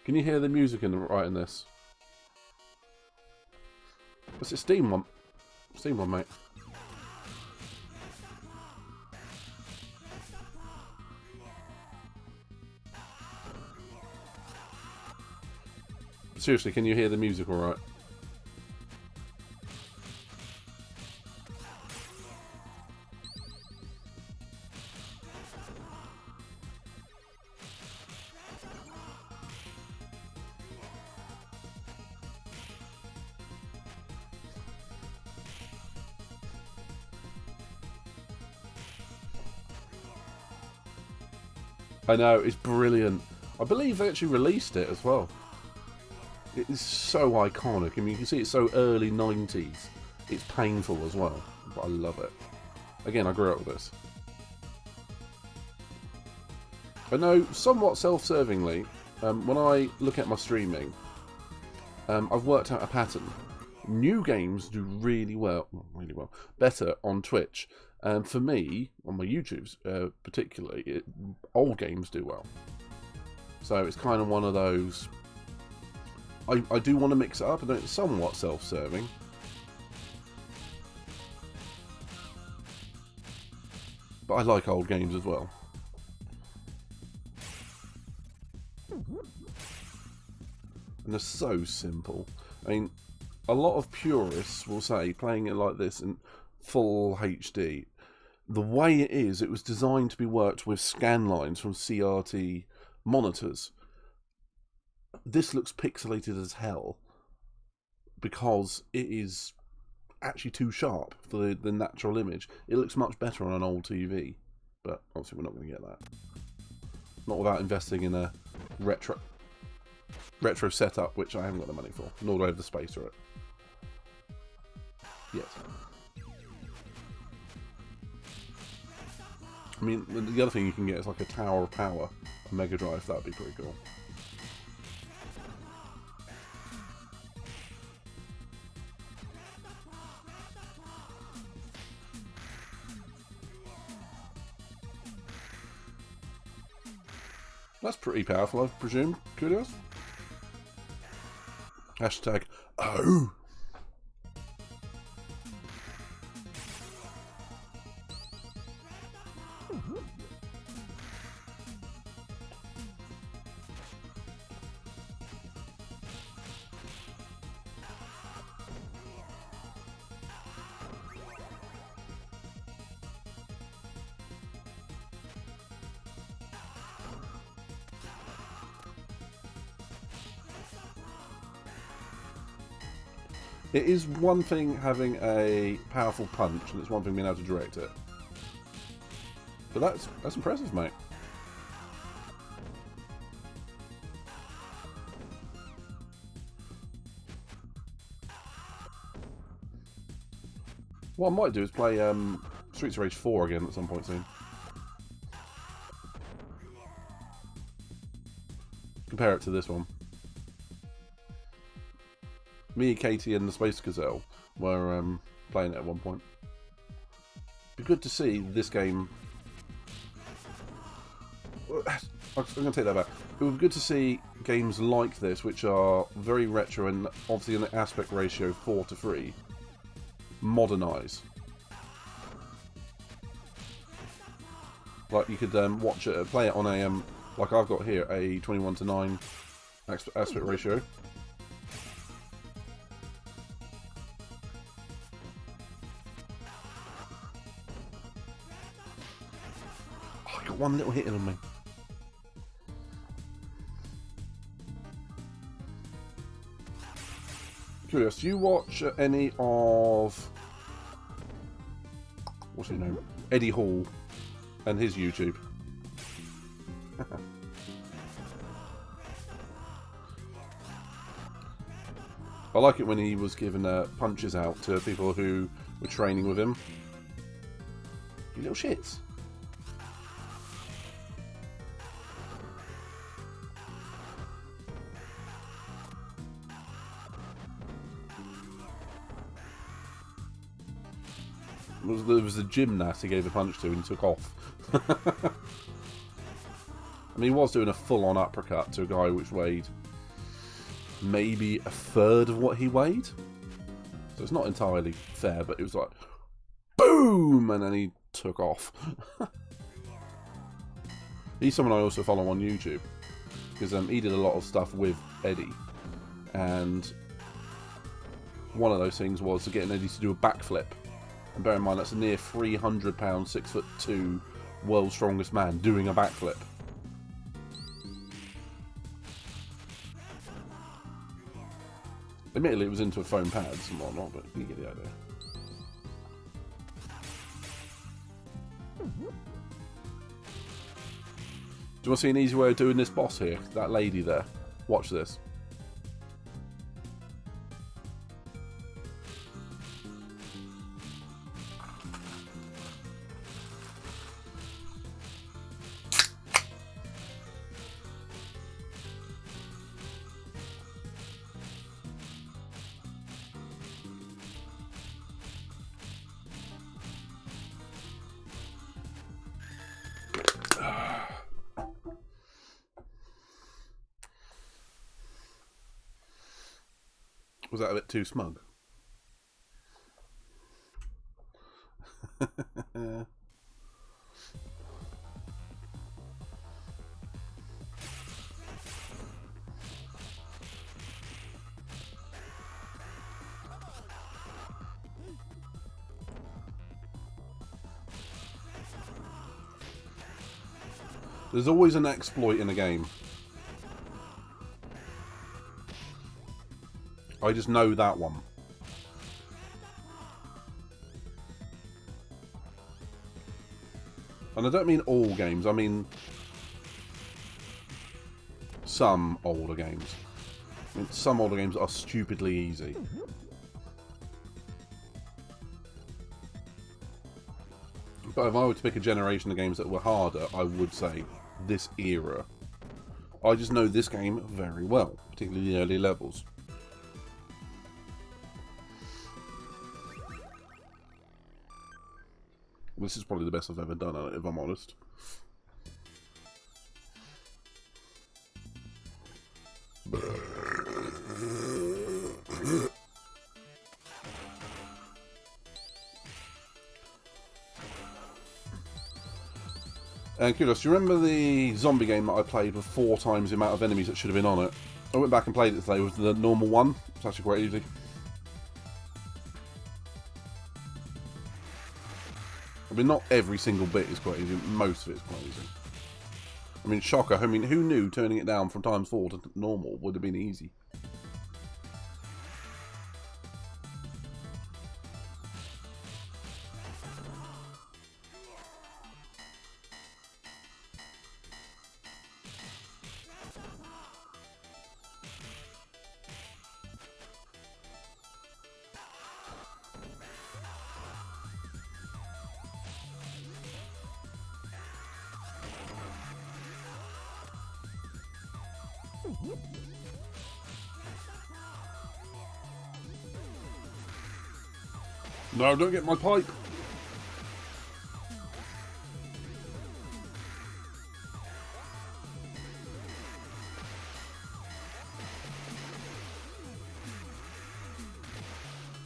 Can you hear the music right in this? What's it? Steam one? Steam one, mate. Seriously, can you hear the music all right? I know, it's brilliant. I believe they actually released it as well. It is so iconic. I mean, you can see it's so early 90s. It's painful as well, but I love it. Again, I grew up with this. I know, somewhat self-servingly, when I look at my streaming, I've worked out a pattern. New games do really well, better on Twitch. And for me, on my YouTubes particularly, old games do well. So it's kind of one of those. I do want to mix it up. I know it's somewhat self-serving. But I like old games as well. And they're so simple. I mean, a lot of purists will say playing it like this in full HD, the way it was designed to be worked with scan lines from CRT monitors. This looks pixelated as hell because it is actually too sharp for the natural image. It looks much better on an old TV, but obviously we're not going to get that. Not without investing in a retro setup, which I haven't got the money for, nor do I have the space for it. Yet. I mean, the other thing you can get is like a Tower of Power, a Mega Drive. That'd be pretty cool. That's pretty powerful, I presume. Kudos. Hashtag oh. It is one thing having a powerful punch, and it's one thing being able to direct it. But that's impressive, mate. What I might do is play Streets of Rage 4 again at some point soon. Compare it to this one. Me, Katie, and the Space Gazelle were playing it at one point. Be good to see this game. I'm going to take that back. It would be good to see games like this, which are very retro and obviously in the aspect ratio 4:3, modernise. Like you could watch it, play it on a like I've got here, a 21:9 aspect ratio. one little hit in on me. Curious, do you watch any of... what's his name? Eddie Hall and his YouTube? I like it when he was giving punches out to people who were training with him. You little shits. There was a gymnast he gave a punch to and he took off. I mean, he was doing a full-on uppercut to a guy which weighed maybe a third of what he weighed. So it's not entirely fair, but it was like, boom! And then he took off. He's someone I also follow on YouTube. Because he did a lot of stuff with Eddie. And one of those things was to get Eddie to do a backflip. And bear in mind, that's a near 300 pound, 6'2" world's strongest man doing a backflip. Admittedly, it was into a foam pads and whatnot, but you get the idea. Do you want to see an easy way of doing this boss here? That lady there. Watch this. Was that a bit too smug? There's always an exploit in a game. I just know that one. And I don't mean all games, I mean some older games. I mean, some older games are stupidly easy. But if I were to pick a generation of games that were harder, I would say this era. I just know this game very well, particularly the early levels. This is probably the best I've ever done at it, if I'm honest. And Kudos, do you remember the zombie game that I played with 4 times the amount of enemies that should have been on it? I went back and played it today with the normal one. It's actually quite easy. I mean, not every single bit is quite easy. Most of it is quite easy. I mean, shocker. I mean, who knew turning it down from ×4 to normal would have been easy? No, don't get my pipe.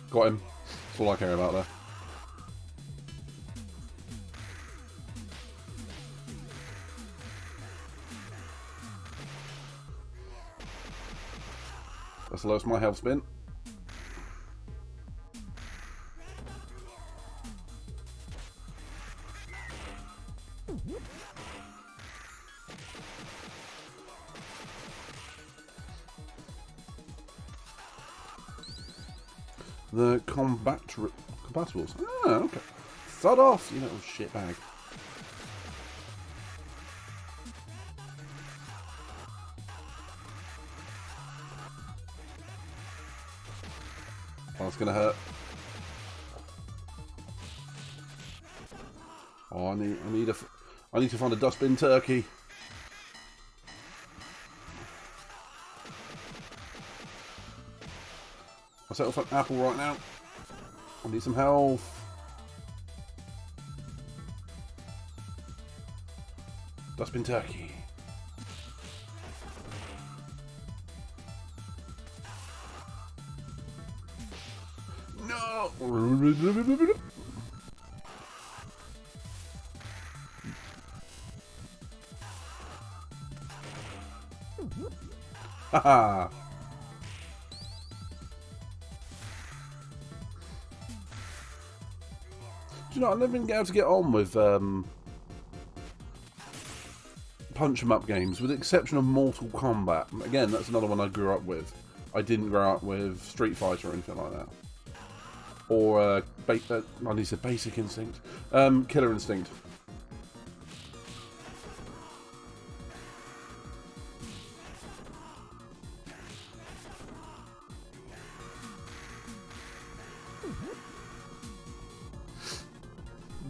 Got him. That's all I care about there. That's the lowest my health's been. the compatibles. Ah, okay. Sod off, you little shitbag. Oh, that's gonna hurt. Oh, I need to find a dustbin turkey. I'll settle for an apple right now. I need some health. Dustbin turkey. No! Haha! Do you know, I've never been able to get on with punch 'em up games, with the exception of Mortal Kombat. Again, that's another one I grew up with. I didn't grow up with Street Fighter or anything like that. Or, I need to say Basic Instinct. Killer Instinct.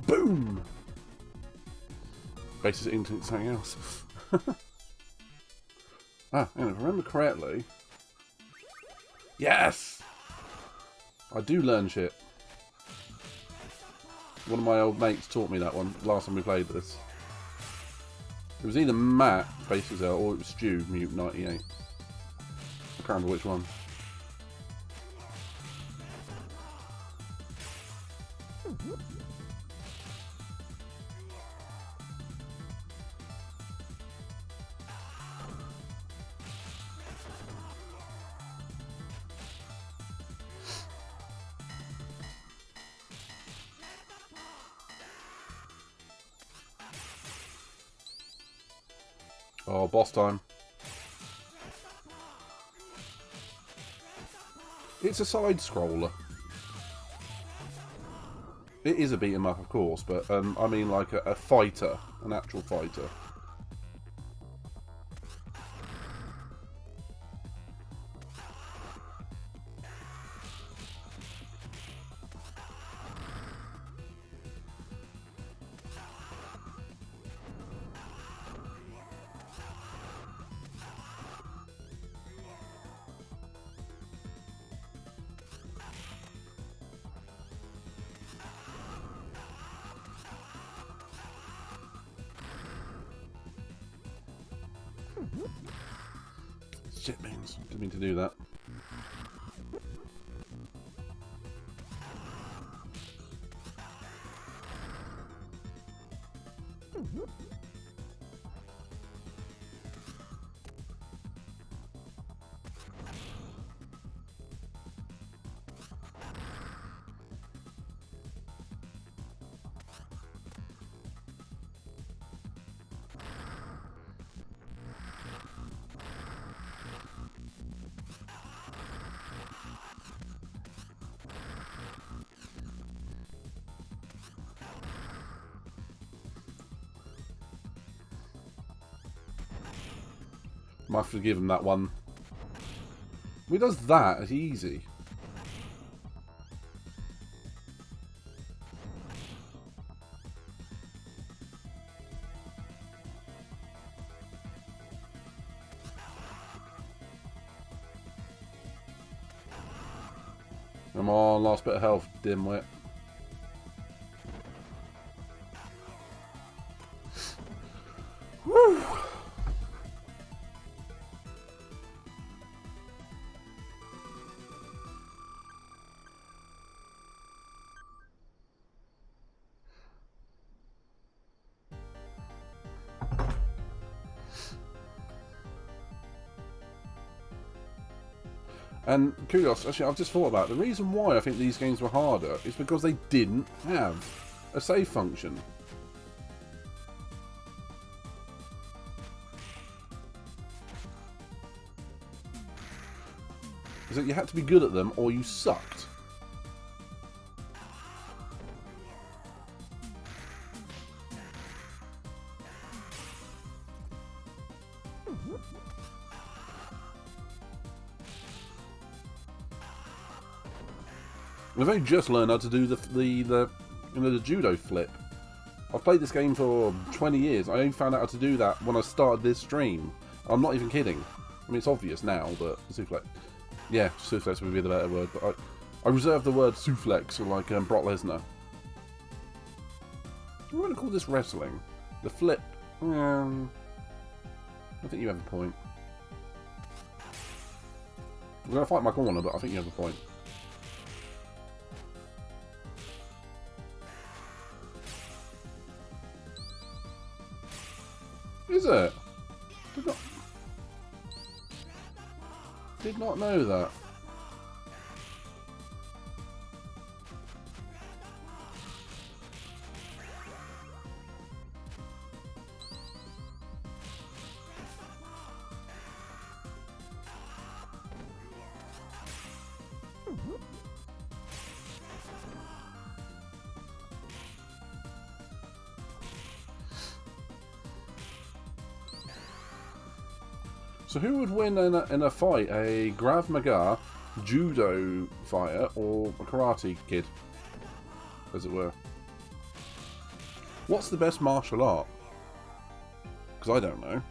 Boom! Basic Instinct something else. And if I remember correctly... Yes! I do learn shit. One of my old mates taught me that one last time we played this. It was either Matt, Basic Zell, or it was Stu, Mute 98. I can't remember which one. Oh, boss time. It's a side scroller. It is a beat 'em up, of course, but I mean like a fighter, an actual fighter. Shit beans. Didn't mean to do that. Might forgive him that one. He does that, it's easy. Come on, last bit of health, dimwit. Woo! And kudos, actually, I've just thought about it. The reason why I think these games were harder is because they didn't have a save function. Is that you had to be good at them or you sucked. I've only just learned how to do the judo flip. I've played this game for 20 years. I only found out how to do that when I started this stream. I'm not even kidding. I mean, it's obvious now, but souflex. Yeah, souflex would be the better word, but I reserve the word souflex for like Brock Lesnar. We're going to call this wrestling. The flip. I think you have a point. I'm going to fight my corner, but I think you have a point. Is it? Did not know that. So who would win in a fight? A Krav Maga judo fighter or a karate kid, as it were? What's the best martial art? Because I don't know.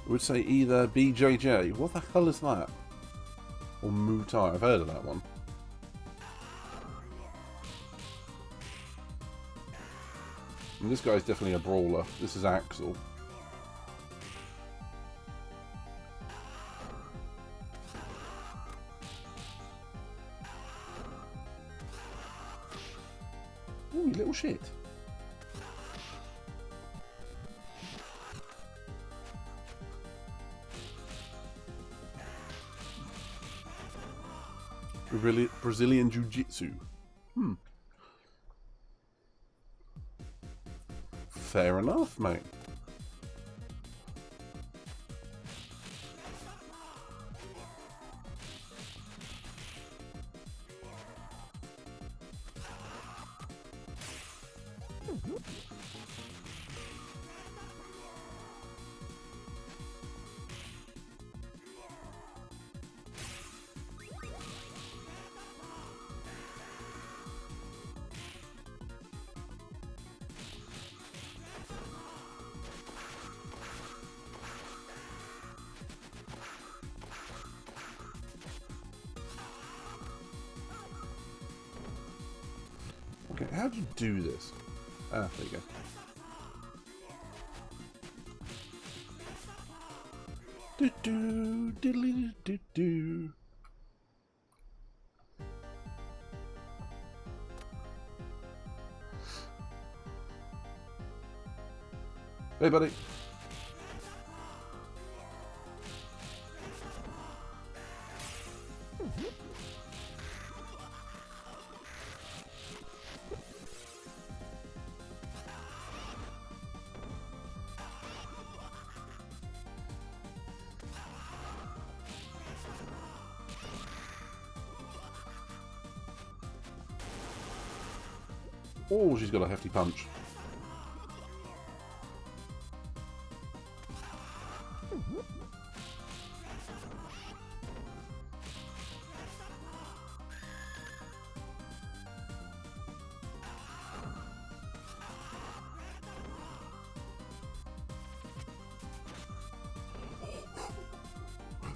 I would say either BJJ. What the hell is that? Or Muay Thai. I've heard of that one. And this guy's definitely a brawler. This is Axel. Ooh, you little shit. Brazilian Jiu-Jitsu. Fair enough, mate. Okay, how do you do this? Ah, there you go. Do do diddly do do. Hey, buddy. Oh, she's got a hefty punch.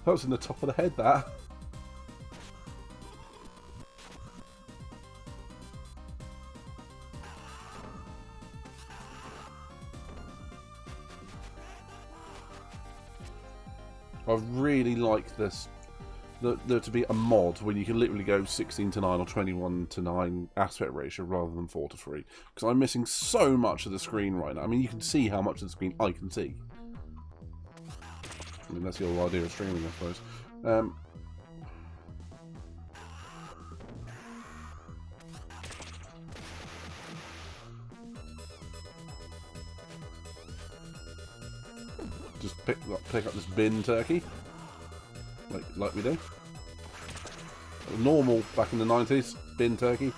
That was in the top of the head, that. I really like this, there to be a mod where you can literally go 16:9 or 21:9 aspect ratio rather than 4:3. Because I'm missing so much of the screen right now. I mean, you can see how much of the screen I can see. I mean, that's the whole idea of streaming, I suppose. Just pick up this bin turkey, like we do. Normal back in the 90s, bin turkey.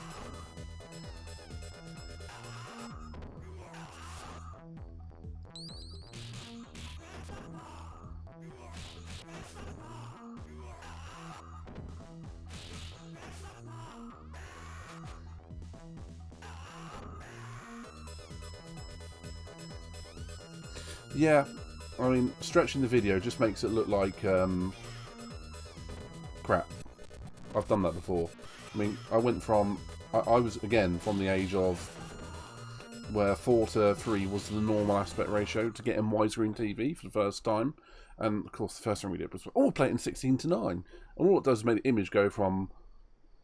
Yeah, I mean, stretching the video just makes it look like crap. I've done that before. I mean, I went from... I was, again, from the age of where 4:3 was the normal aspect ratio to getting widescreen TV for the first time. And, of course, the first thing we did was, oh, play it in 16:9. And all it does is make the image go from,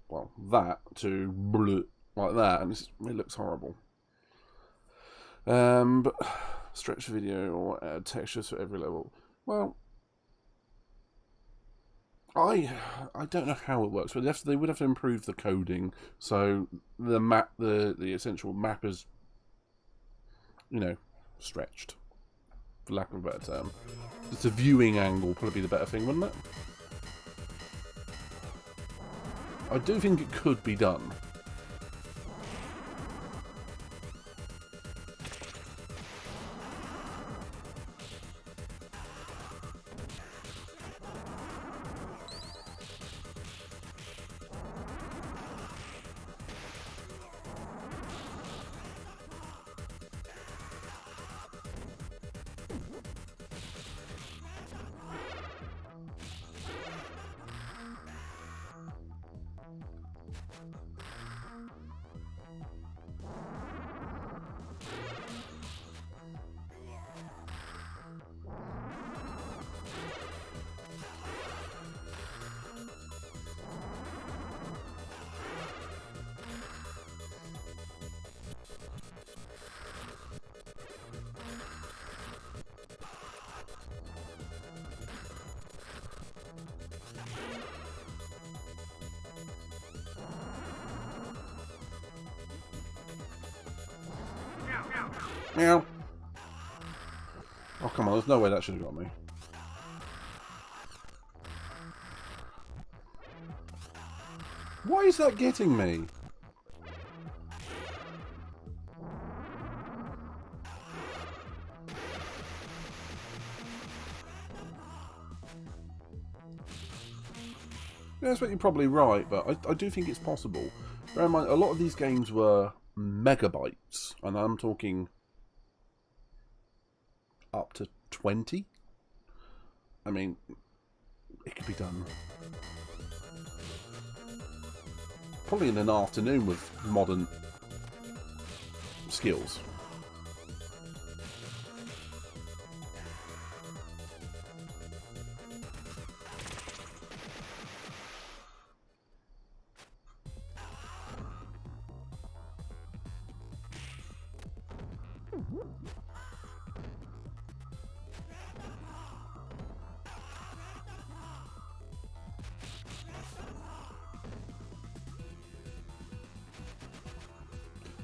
well, that to bleh, like that. And it looks horrible. But... stretch video or add textures for every level. Well, I don't know how it works, but they would have to improve the coding so the map, the essential map is, you know, stretched, for lack of a better term. Just a viewing angle would probably be the better thing, wouldn't it? I do think it could be done. Meow. Oh, come on, there's no way that should have got me. Why is that getting me? Yeah, that's what you're probably right, but I do think it's possible. Bear in mind, a lot of these games were megabytes, and I'm talking up to 20. I mean, it could be done. Probably in an afternoon with modern skills.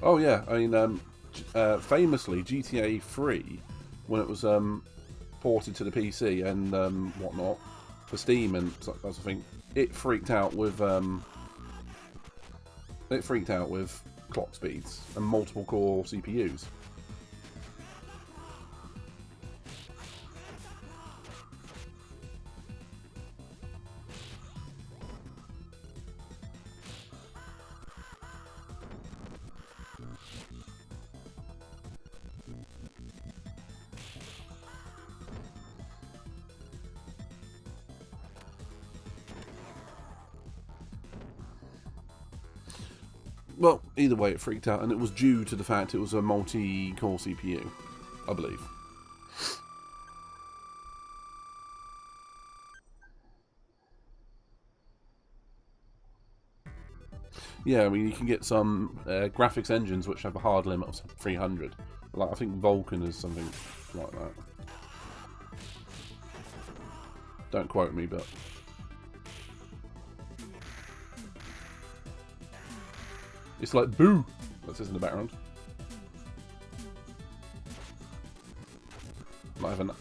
Oh yeah, I mean, famously GTA 3, when it was ported to the PC and whatnot for Steam and that sort of thing, it freaked out with clock speeds and multiple core CPUs. Well, either way, it freaked out, and it was due to the fact it was a multi-core CPU, I believe. Yeah, I mean, you can get some graphics engines which have a hard limit of 300. Like, I think Vulkan is something like that. Don't quote me, but... It's like, boo! That's this in the background. Might have a...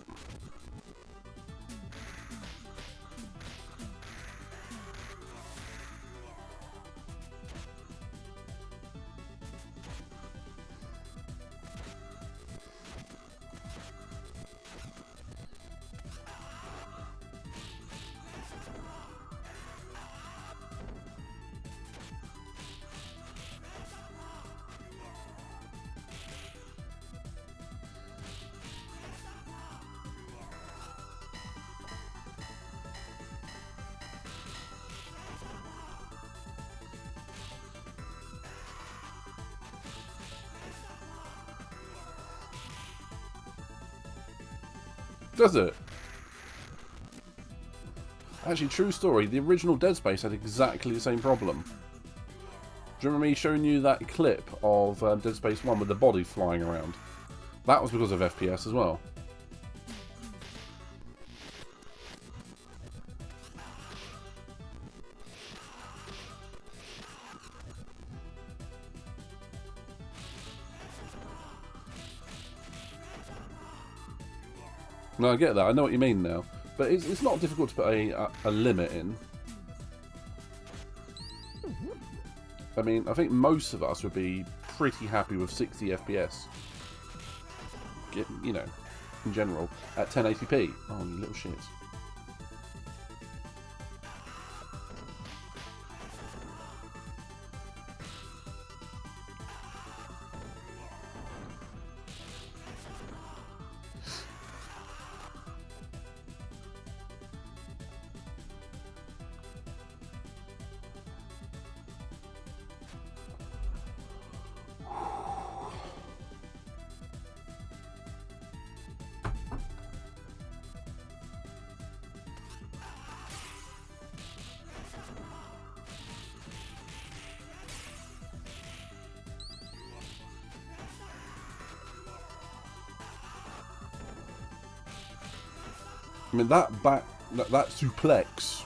Does it? Actually, true story, the original Dead Space had exactly the same problem. Do you remember me showing you that clip of Dead Space 1 with the body flying around? That was because of FPS as well. No, I get that. I know what you mean now. But it's not difficult to put a limit in. I mean, I think most of us would be pretty happy with 60 FPS. You know, in general, at 1080p. Oh, you little shits. I mean, that suplex.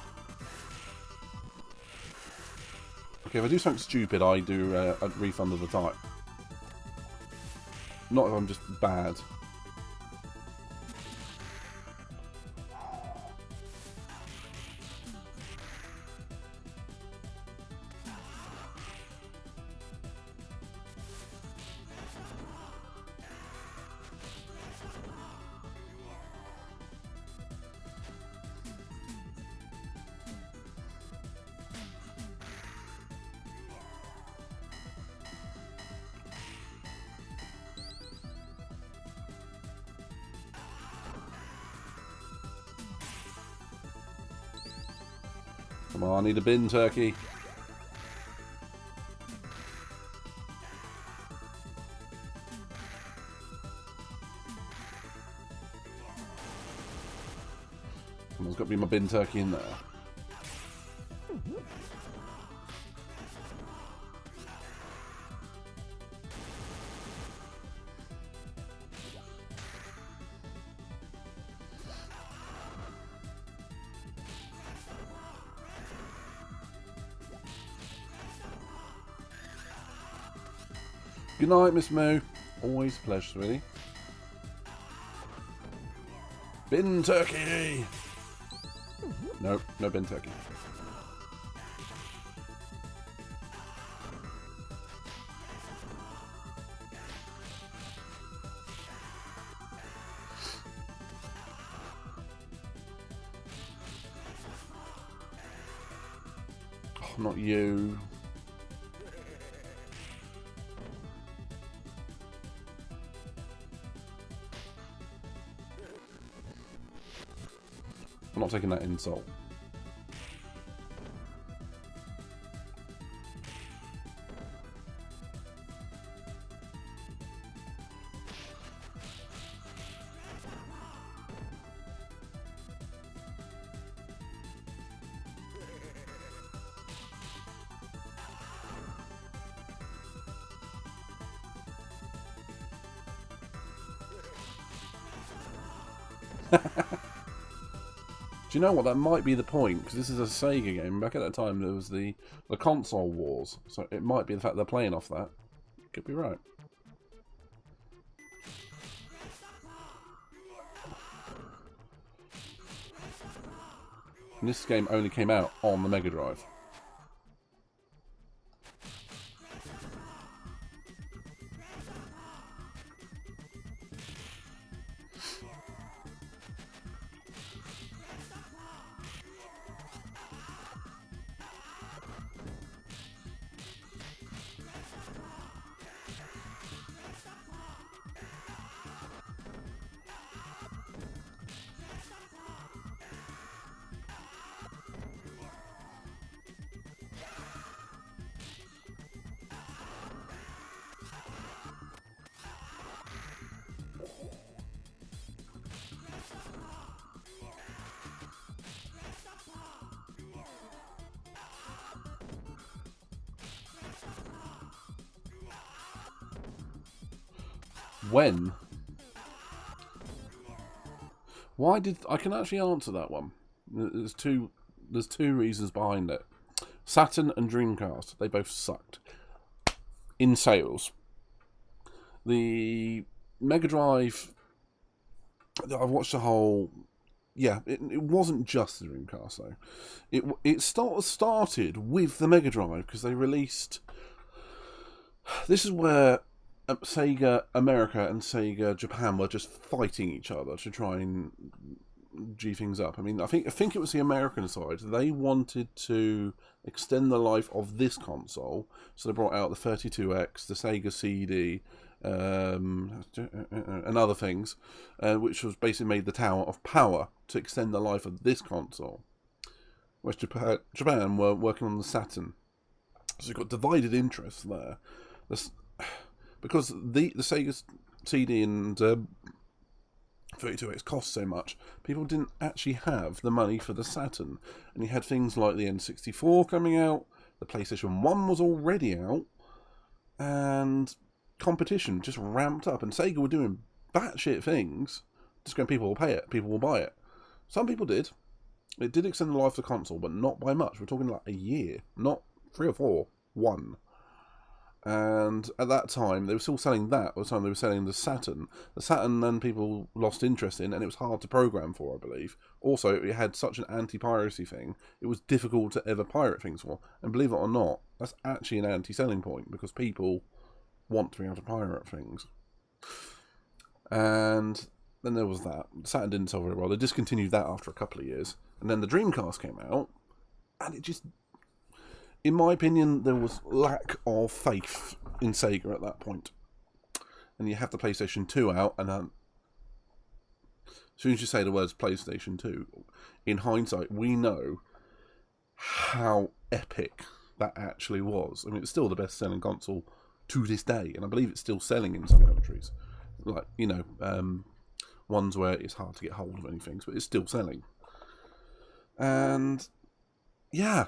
Okay, if I do something stupid, I do a refund of the type. Not if I'm just bad. Come on, I need a bin turkey. There's got to be my bin turkey in there. Good night, Miss Moo. Always a pleasure, sweetie. Bin turkey! Nope, no bin turkey. Oh, not you. I'm not taking that insult. Do you know what? That might be the point, because this is a Sega game. Back at that time, there was the console wars, so it might be the fact they're playing off that. Could be right. And this game only came out on the Mega Drive. When? Why did I can actually answer that one? There's two reasons behind it. Saturn and Dreamcast, they both sucked in sales. The Mega Drive, I've watched the whole. Yeah, it wasn't just the Dreamcast though. It started with the Mega Drive because they released. This is where Sega America and Sega Japan were just fighting each other to try and G things up. I mean, I think it was the American side. They wanted to extend the life of this console, so they brought out the 32X, the Sega CD, and other things, which was basically made the Tower of Power to extend the life of this console. Whereas Japan were working on the Saturn, so you've got divided interests there. Because the Sega CD and 32X cost so much, people didn't actually have the money for the Saturn. And you had things like the N64 coming out, the PlayStation 1 was already out, and competition just ramped up. And Sega were doing batshit things, just going, people will pay it, people will buy it. Some people did. It did extend the life of the console, but not by much. We're talking like a year, not 3 or 4, 1. And at that time, they were still selling that. At the time, they were selling the Saturn. The Saturn, then people lost interest in, and it was hard to program for, I believe. Also, it had such an anti-piracy thing. It was difficult to ever pirate things for. And believe it or not, that's actually an anti-selling point, because people want to be able to pirate things. And then there was that. Saturn didn't sell very well. They discontinued that after a couple of years. And then the Dreamcast came out, and it just... In my opinion, there was lack of faith in Sega at that point. And you have the PlayStation 2 out, and as soon as you say the words PlayStation 2, in hindsight, we know how epic that actually was. I mean, it's still the best-selling console to this day, and I believe it's still selling in some countries. Like, you know, ones where it's hard to get hold of anything, but it's still selling. And, yeah...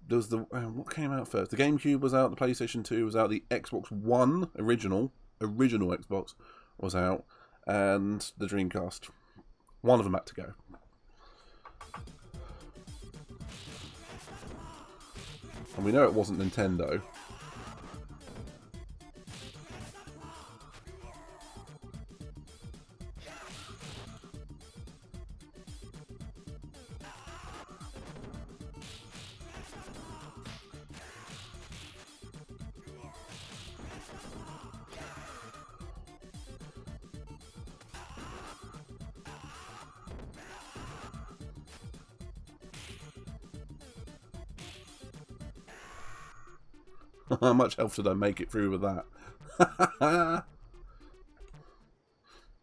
There was the what came out first? The GameCube was out, the PlayStation 2 was out, the Xbox One original Xbox was out, and the Dreamcast. One of them had to go. And we know it wasn't Nintendo. How much health did I make it through with that? I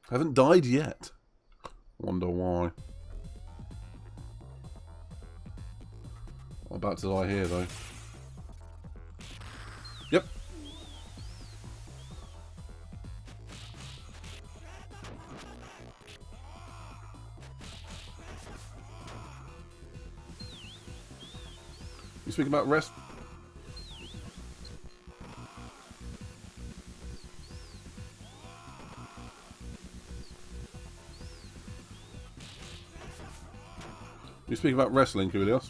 haven't died yet. Wonder why. I'm about to die here, though. Yep. You speak about rest? You speak about wrestling, Kulios.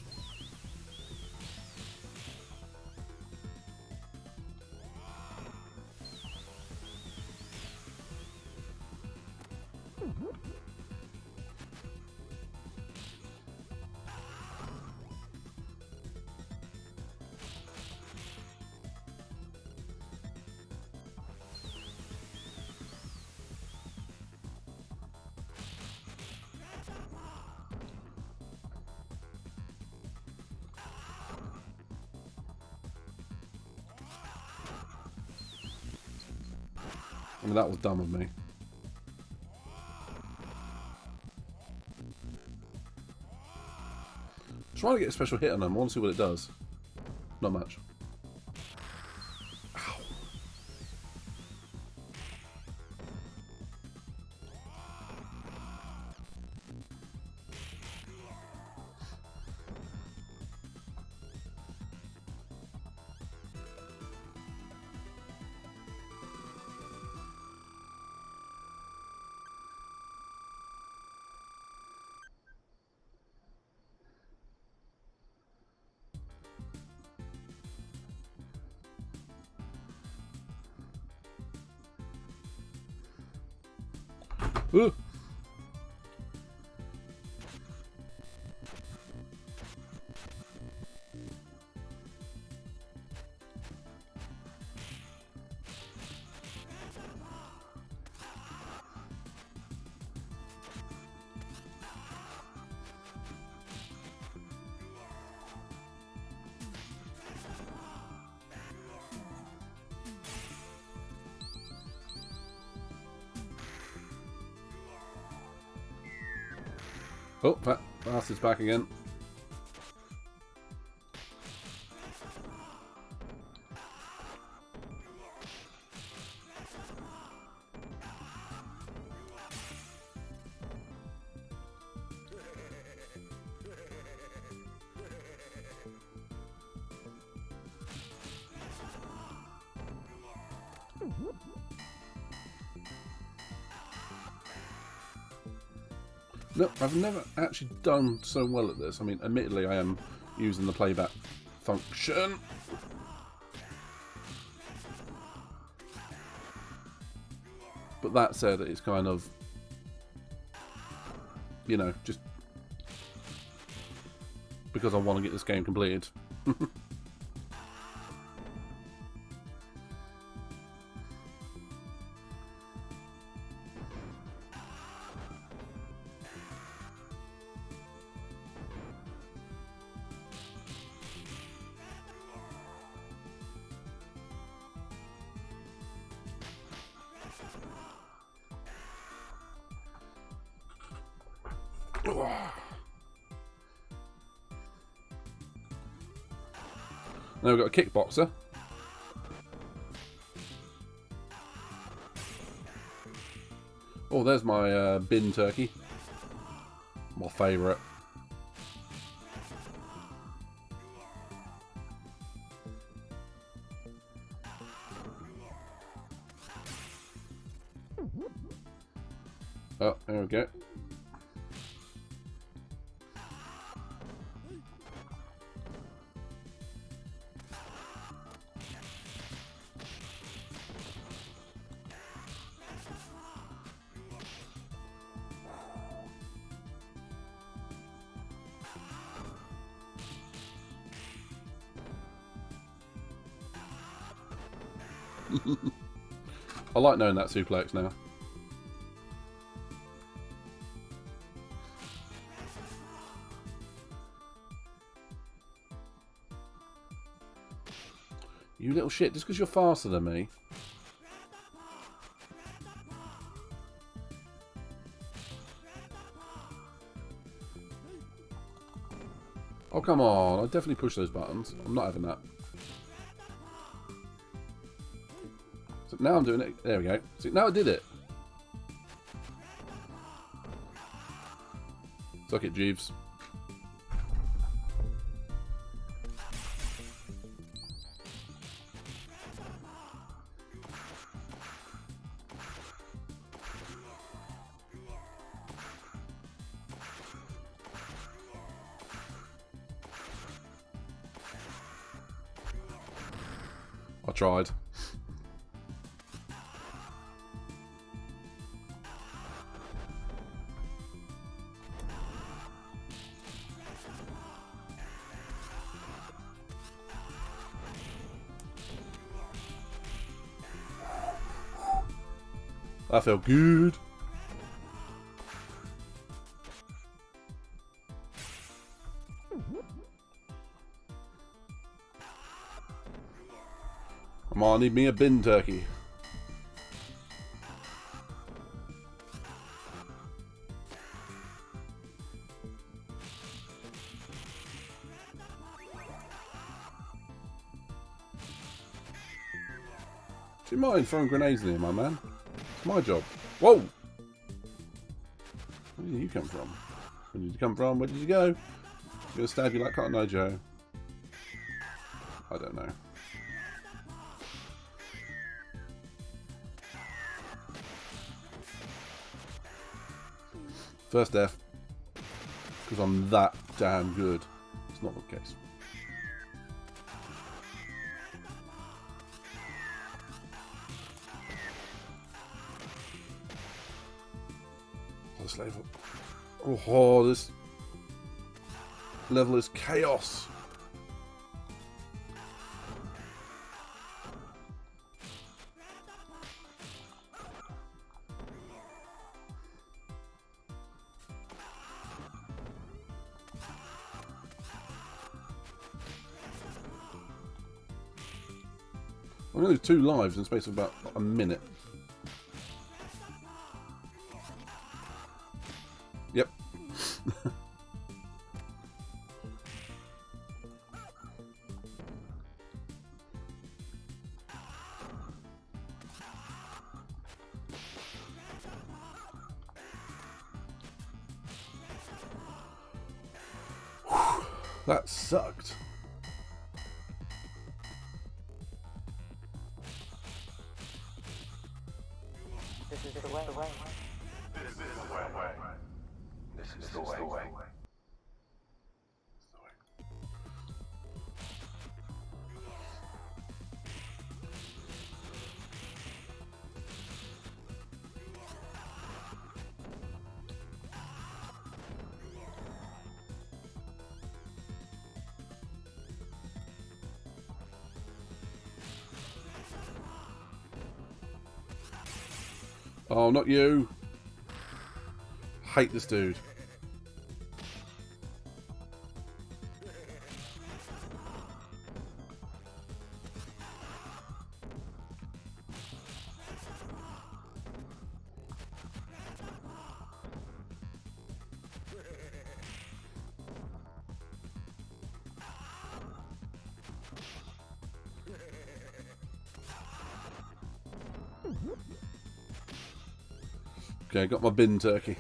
I mean, that was dumb of me. Trying to get a special hit on them. I want to see what it does. Not much. Ow. Ooh. Oh, that bastard's back again. No, I've never actually done so well at this. I mean, admittedly, I am using the playback function. But that said, it's kind of, you know, just because I want to get this game completed. Now we've got a kickboxer. Oh, there's my bin turkey. My favourite. Oh, there we go. I like knowing that suplex now. You little shit, just because you're faster than me. Oh, come on. I definitely push those buttons. I'm not having that. So now I'm doing it. There we go. See, now I did it. Suck it, Jeeves. I tried. That felt good. I might need me a bin turkey. Do you mind throwing grenades in here, my man? It's my job. Whoa! Where did you come from? Where did you come from? Where did you go? I'm gonna stab you like Cotton Eye Joe. I don't know. First death. Because I'm that damn good. It's not the case. Let's level. Oh, this level is chaos. I'm going to do 2 lives in the space of about a minute. Yep. That sucked. This is the way. This is the way. Oh, not you. Hate this dude. Okay, got my bin turkey.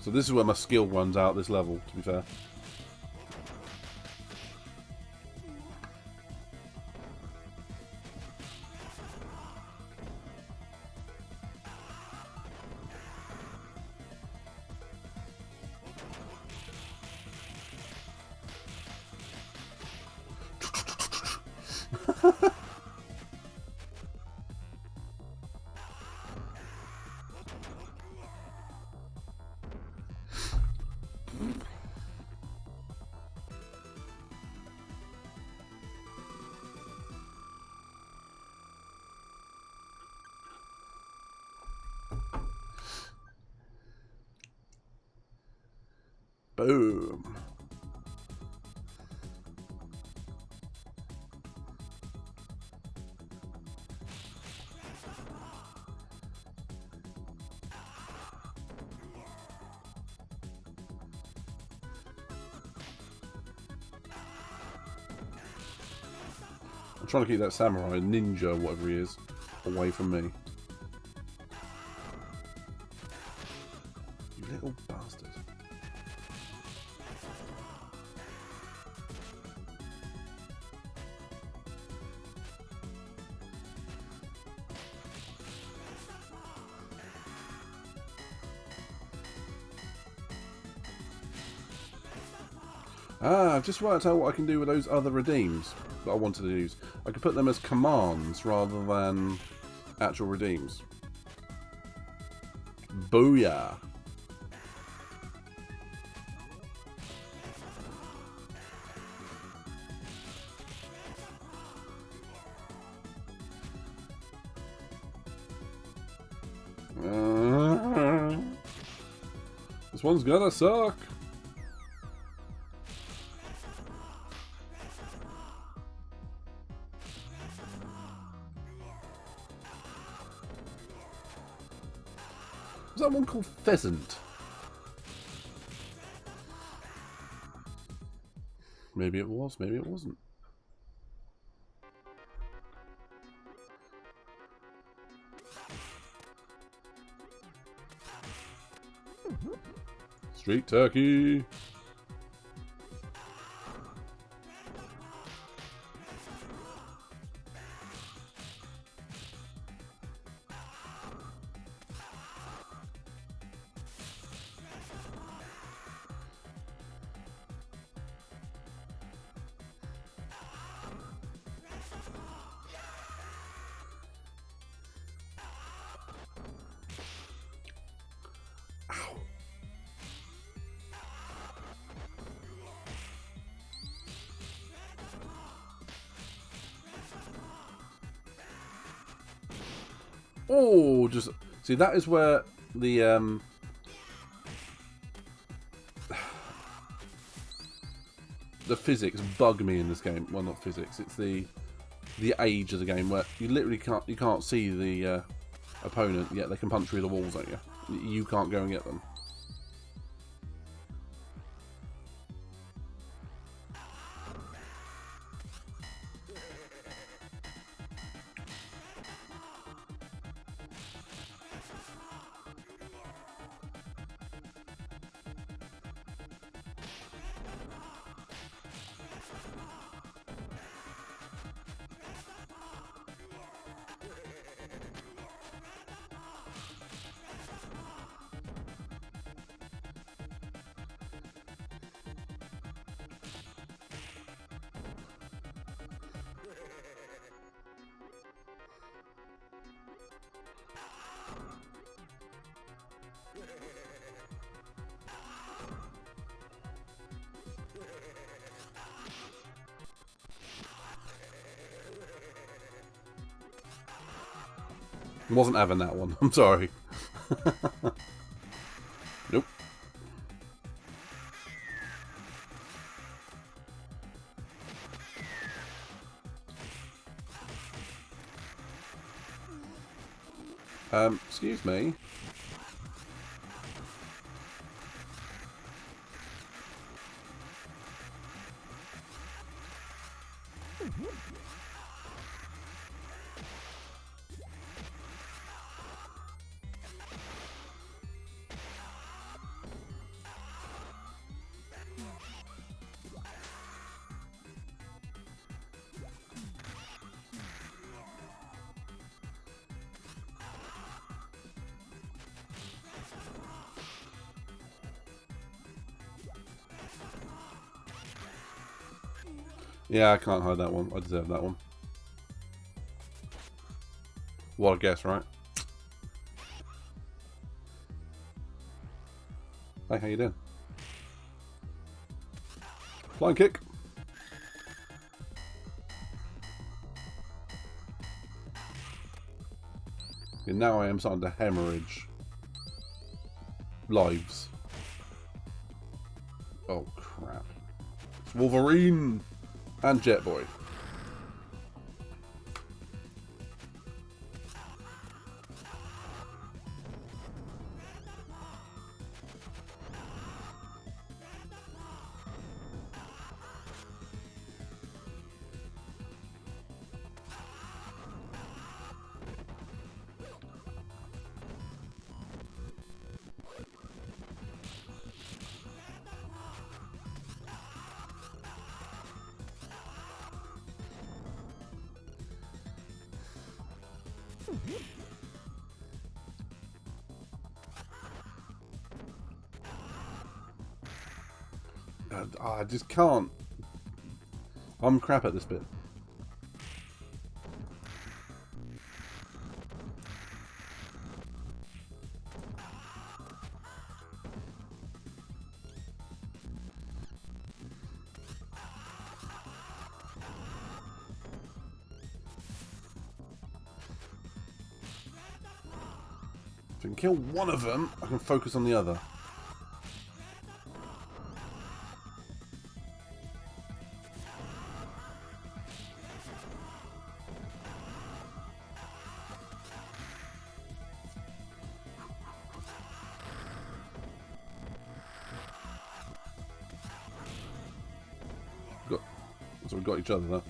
So this is where my skill runs out this level, to be fair. Boom. I'm trying to keep that samurai, ninja, whatever he is, away from me. You little bastard. Ah, I've just worked out what I can do with those other redeems that I wanted to use. I could put them as commands rather than actual redeems. Booyah! This one's gonna suck. Was that one called Pheasant? Maybe it was, maybe it wasn't. Street turkey. Oh, just see, that is where the physics bug me in this game. Well, not physics. It's the age of the game where you literally can't see the opponent yet they can punch through the walls at you. You can't go and get them. Wasn't having that one. I'm sorry. Nope. Excuse me. Yeah, I can't hide that one. I deserve that one. What a guess, right? Hey, how you doing? Flying kick. And now I am starting to hemorrhage lives. Oh crap. It's Wolverine and Jet Boy. I just can't. I'm crap at this bit. If I can kill one of them, I can focus on the other. So we've got each other there.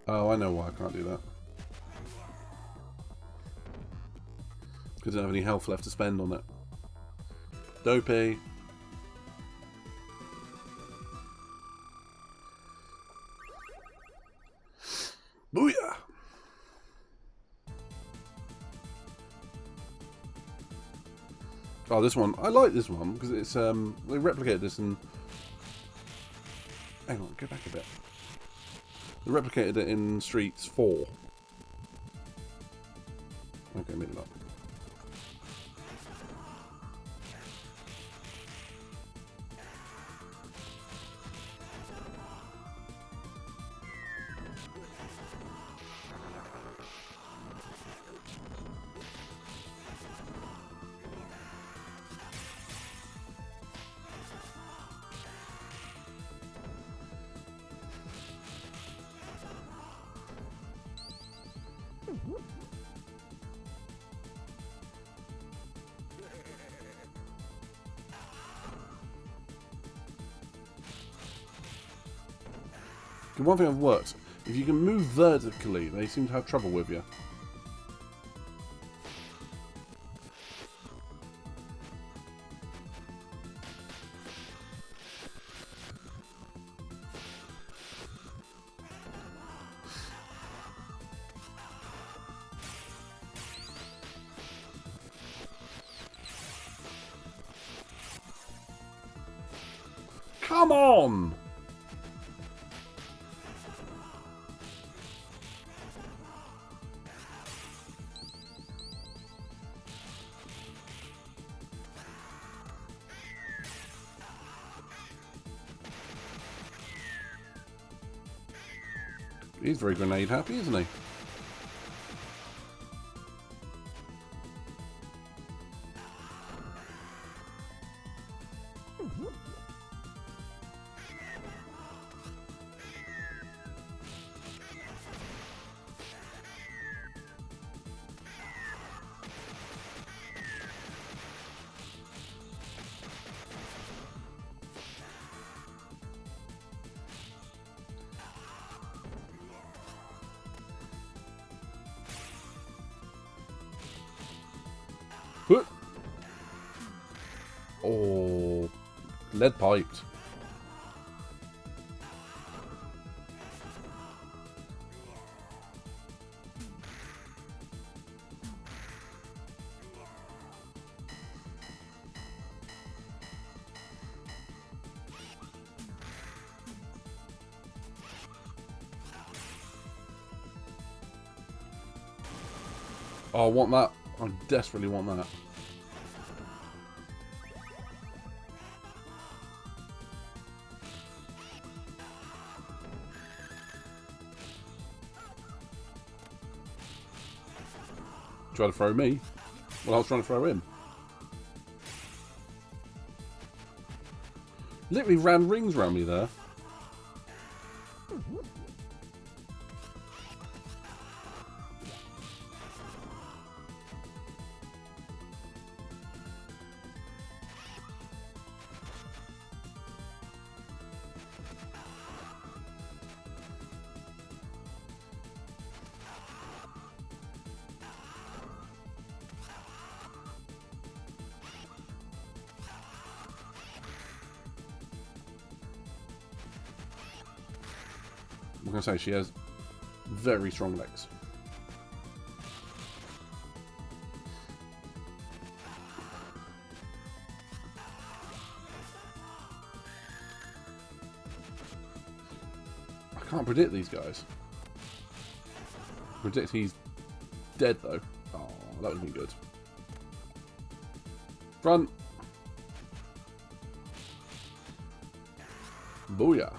Oh, I know why I can't do that. Because I don't have any health left to spend on it. Dopey. Booyah! Oh, this one. I like this one because it's they replicated this and hang on, go back a bit. They replicated it in Streets 4. Okay, maybe not. One thing I've worked, if you can move vertically, they seem to have trouble with you. Come on! He's very grenade happy, isn't he? Oh, lead piped. Oh, I want that. I desperately want that. Try to throw me? Well, I was trying to throw him. Literally ran rings around me there. going to say, she has very strong legs. I can't predict these guys. Predict he's dead though. Oh, that would have been good. Front. Booyah.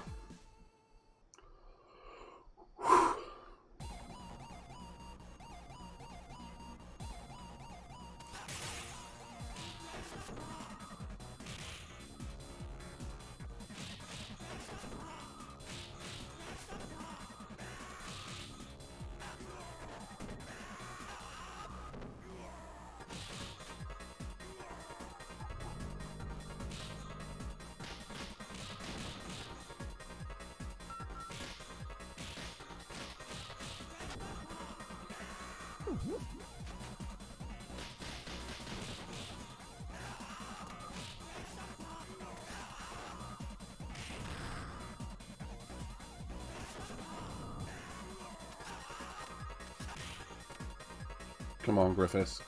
Come on, Griffiths.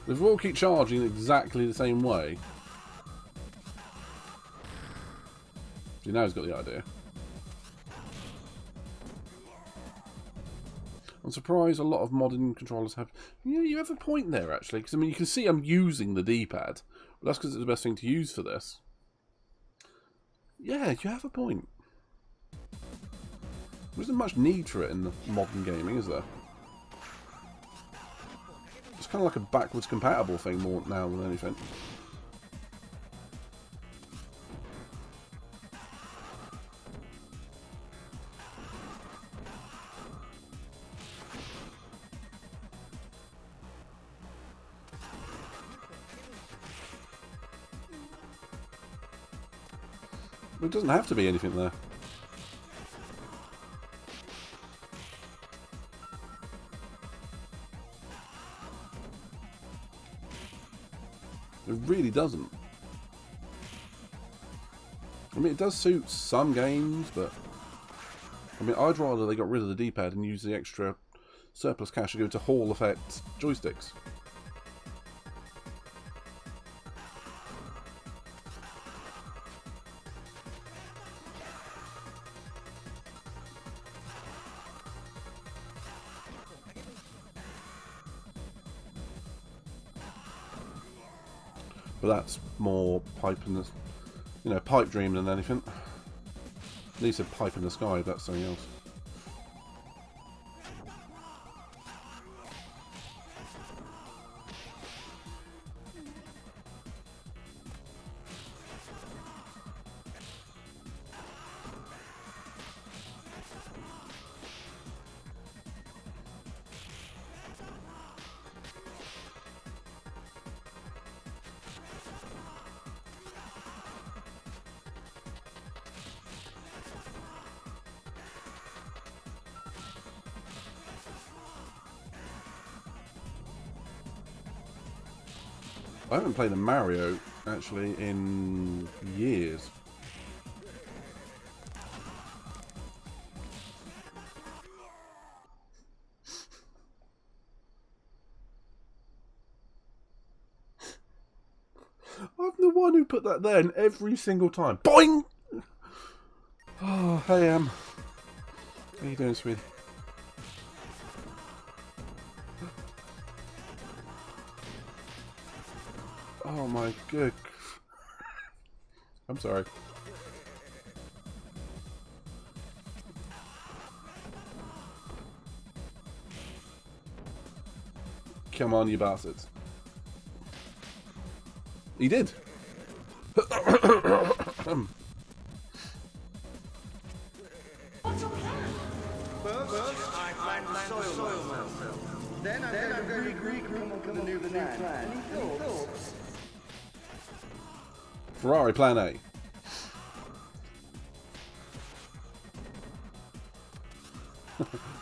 If we all keep charging exactly the same way, see, now he's got the idea. I'm surprised a lot of modern controllers have... You know, you have a point there, actually. Because, I mean, you can see I'm using the D-pad. But that's because it's the best thing to use for this. Yeah, you have a point. There isn't much need for it in the modern gaming, is there? It's kind of like a backwards compatible thing more now than anything. It doesn't have to be anything there. It really doesn't. I mean, it does suit some games, but... I mean, I'd rather they got rid of the D-pad and use the extra surplus cash to go to Hall Effect joysticks. But that's more pipe in the, you know, pipe dream than anything. At least a pipe in the sky, if that's something else. I haven't played a Mario, actually, in years. I'm the one who put that there, and every single time. Boing! Oh, hey, how you doing, sweetie? Oh my good. I'm sorry. Come on, you bastards. He did. Then I'm going to regroup on the new plan. Any thoughts? Ferrari Plan A.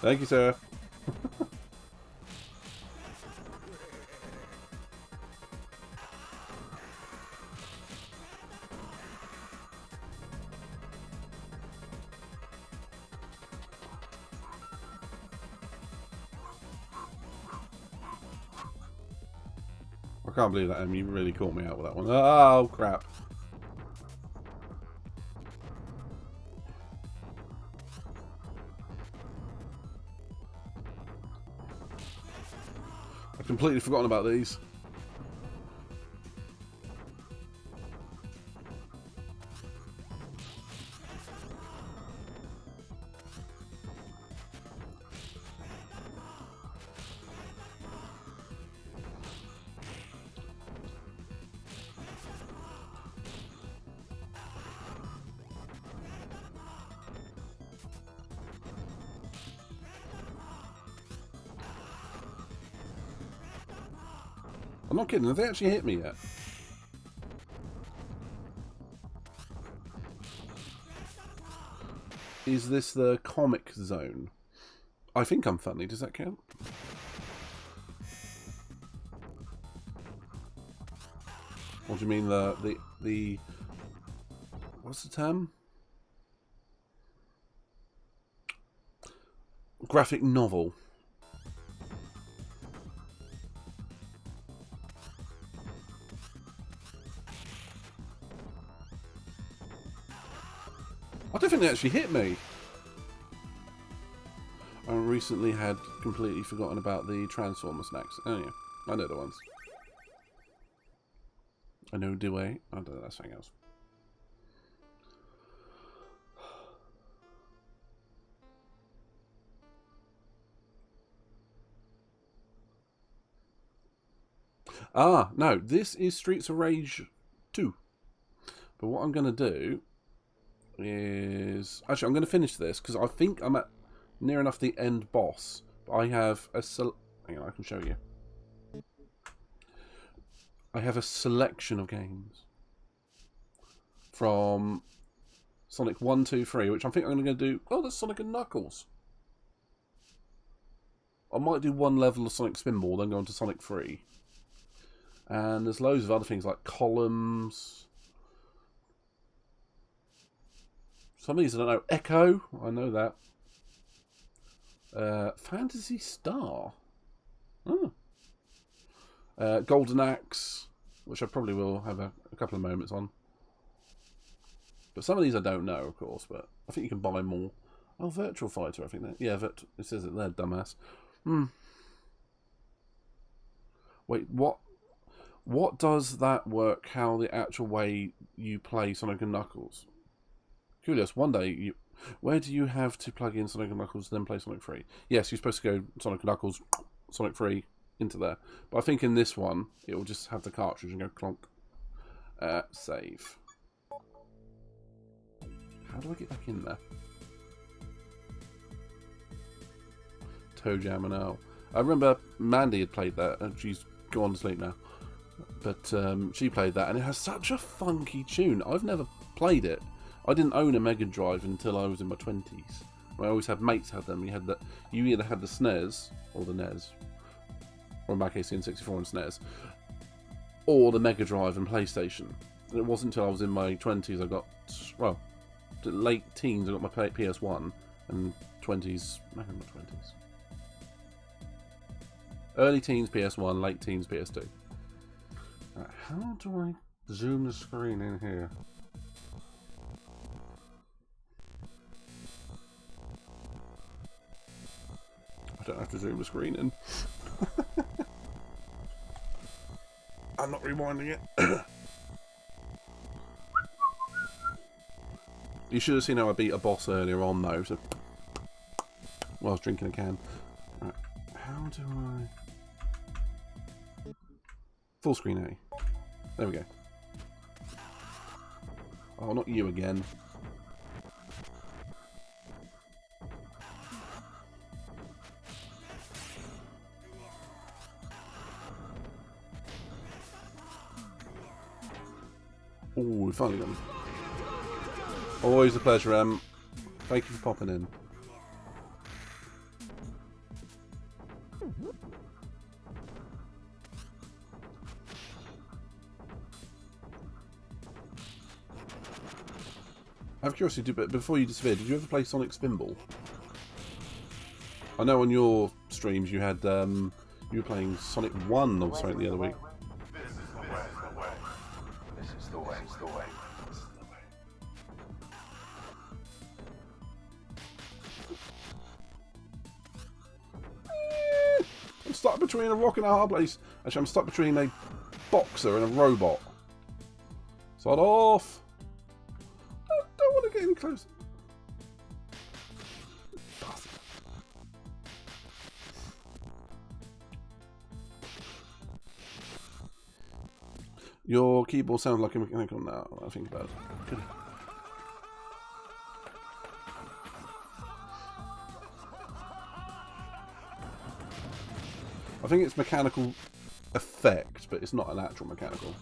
Thank you, sir. I can't believe that, Em. You really caught me out with that one. Oh, crap. I've completely forgotten about these. I'm not kidding, have they actually hit me yet? Is this the comic zone? I think I'm funny, does that count? What do you mean the what's the term? Graphic novel. I don't think they actually hit me. I recently had completely forgotten about the Transformer snacks. Oh yeah, I know the ones. I know Dewey. I don't know, that's something else. Ah, no, this is Streets of Rage 2. But what I'm going to do is... Actually, I'm going to finish this, because I think I'm at near enough the end boss. But I have a... Hang on, I can show you. I have a selection of games. From Sonic 1, 2, 3, which I think I'm going to do... Oh, there's Sonic and Knuckles. I might do one level of Sonic Spinball, then go on to Sonic 3. And there's loads of other things like columns. Some of these I don't know. Echo, I know that. Phantasy Star. Oh. Golden Axe, which I probably will have a couple of moments on. But some of these I don't know, of course, but I think you can buy more. Oh, Virtual Fighter, I think that. Yeah, it says it there, dumbass. Wait, what? What does that work? How the actual way you play Sonic and Knuckles? Curious. One day, where do you have to plug in Sonic and Knuckles and then play Sonic 3? Yes, you're supposed to go Sonic and Knuckles, Sonic 3 into there. But I think in this one, it will just have the cartridge and go clonk. Save. How do I get back in there? Toe Jam and L. I remember Mandy had played that, and she's gone to sleep now. But she played that, and it has such a funky tune. I've never played it. I didn't own a Mega Drive until I was in my 20s. I always had mates had them. You either had the SNES, or the NES, or in my case the N64 and SNES, or the Mega Drive and PlayStation. And it wasn't until I was in my 20s I got, well, late teens I got my PS1, and 20s, I think my 20s. Early teens PS1, late teens PS2. How do I zoom the screen in here? I don't have to zoom the screen in. I'm not rewinding it. You should have seen how I beat a boss earlier on though. So while I was drinking a can. Right. How do I... Full screen A. There we go. Oh, not you again. Oh, we finally got him. Always a pleasure, Em. Thank you for popping in. I have curiosity, but before you disappeared, did you ever play Sonic Spinball? I know on your streams you had you were playing Sonic 1 or something the other week. stuck between a rock and a hard place. Actually, I'm stuck between a boxer and a robot. Sod off. I don't want to get any closer. Bastard. Your keyboard sounds like a mechanical now. I think about it. Good. I think it's mechanical effect, but it's not an actual mechanical.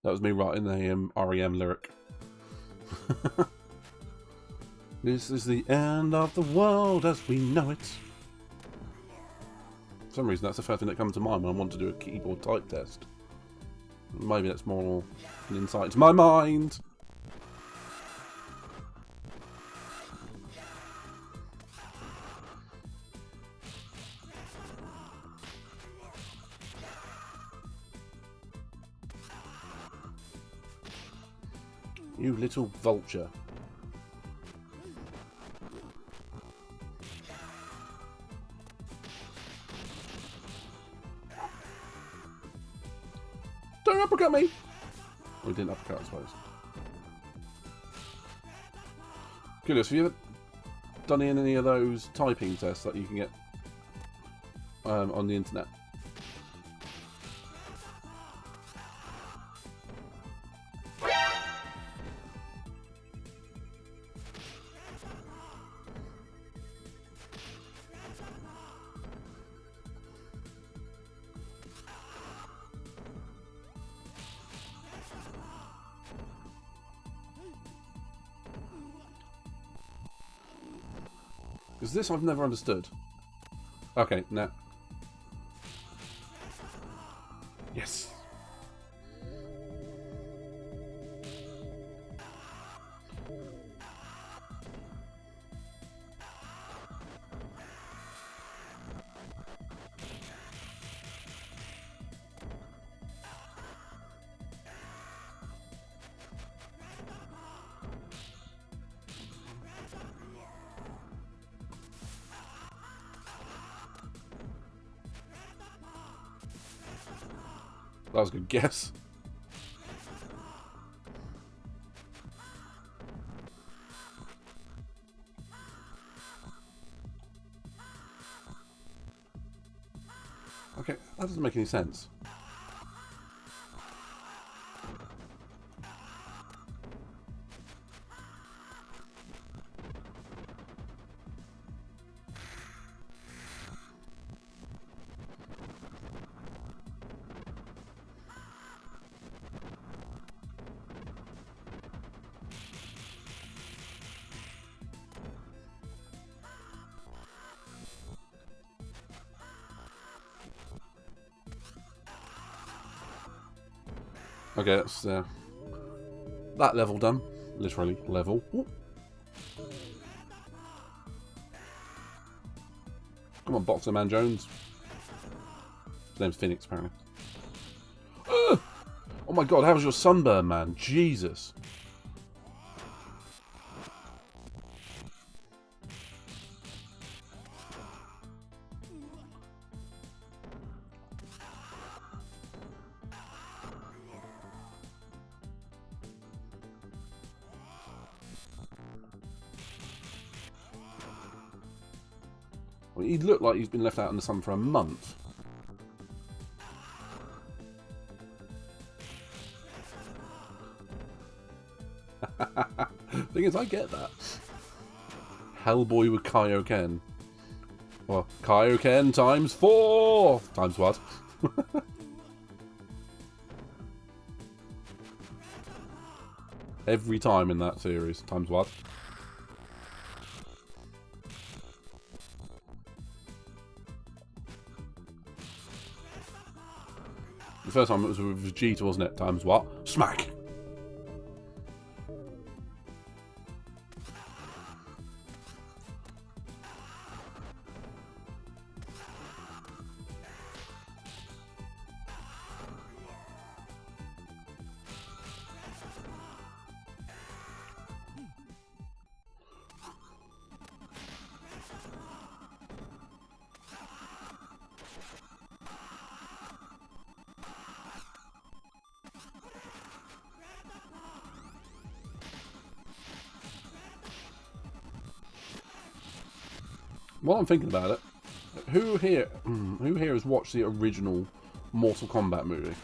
That was me writing the REM lyric. This is the end of the world as we know it. For some reason, that's the first thing that comes to mind when I want to do a keyboard type test. Maybe that's more an insight to my mind. You little vulture. Don't uppercut me! Oh, he didn't uppercut, I suppose. Curious, have you ever done any of those typing tests that you can get on the internet? Because this I've never understood. Okay, now. Yes. That was a good guess. Okay, that doesn't make any sense. Okay, that's that level done. Literally, level. Ooh. Come on, Boxer Man Jones. His name's Phoenix, apparently. Oh my god, how was your sunburn, man? Jesus. Well, he'd look like he's been left out in the sun for a month. Thing is, I get that. Hellboy with Kaioken. Well, Kaioken times 4! Times what? Every time in that series. Times what? The first time it was with Vegeta, wasn't it? Times what? Smack! While I'm thinking about it, who here has watched the original Mortal Kombat movie?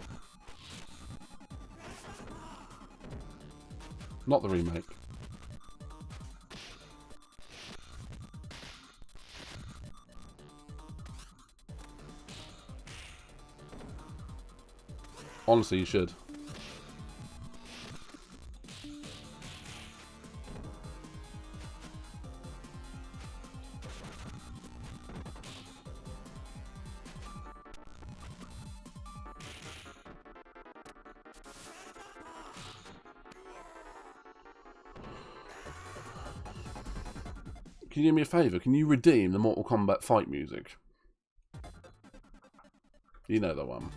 Not the remake. Honestly, you should. Can you do me a favour? Can you redeem the Mortal Kombat fight music? You know the one.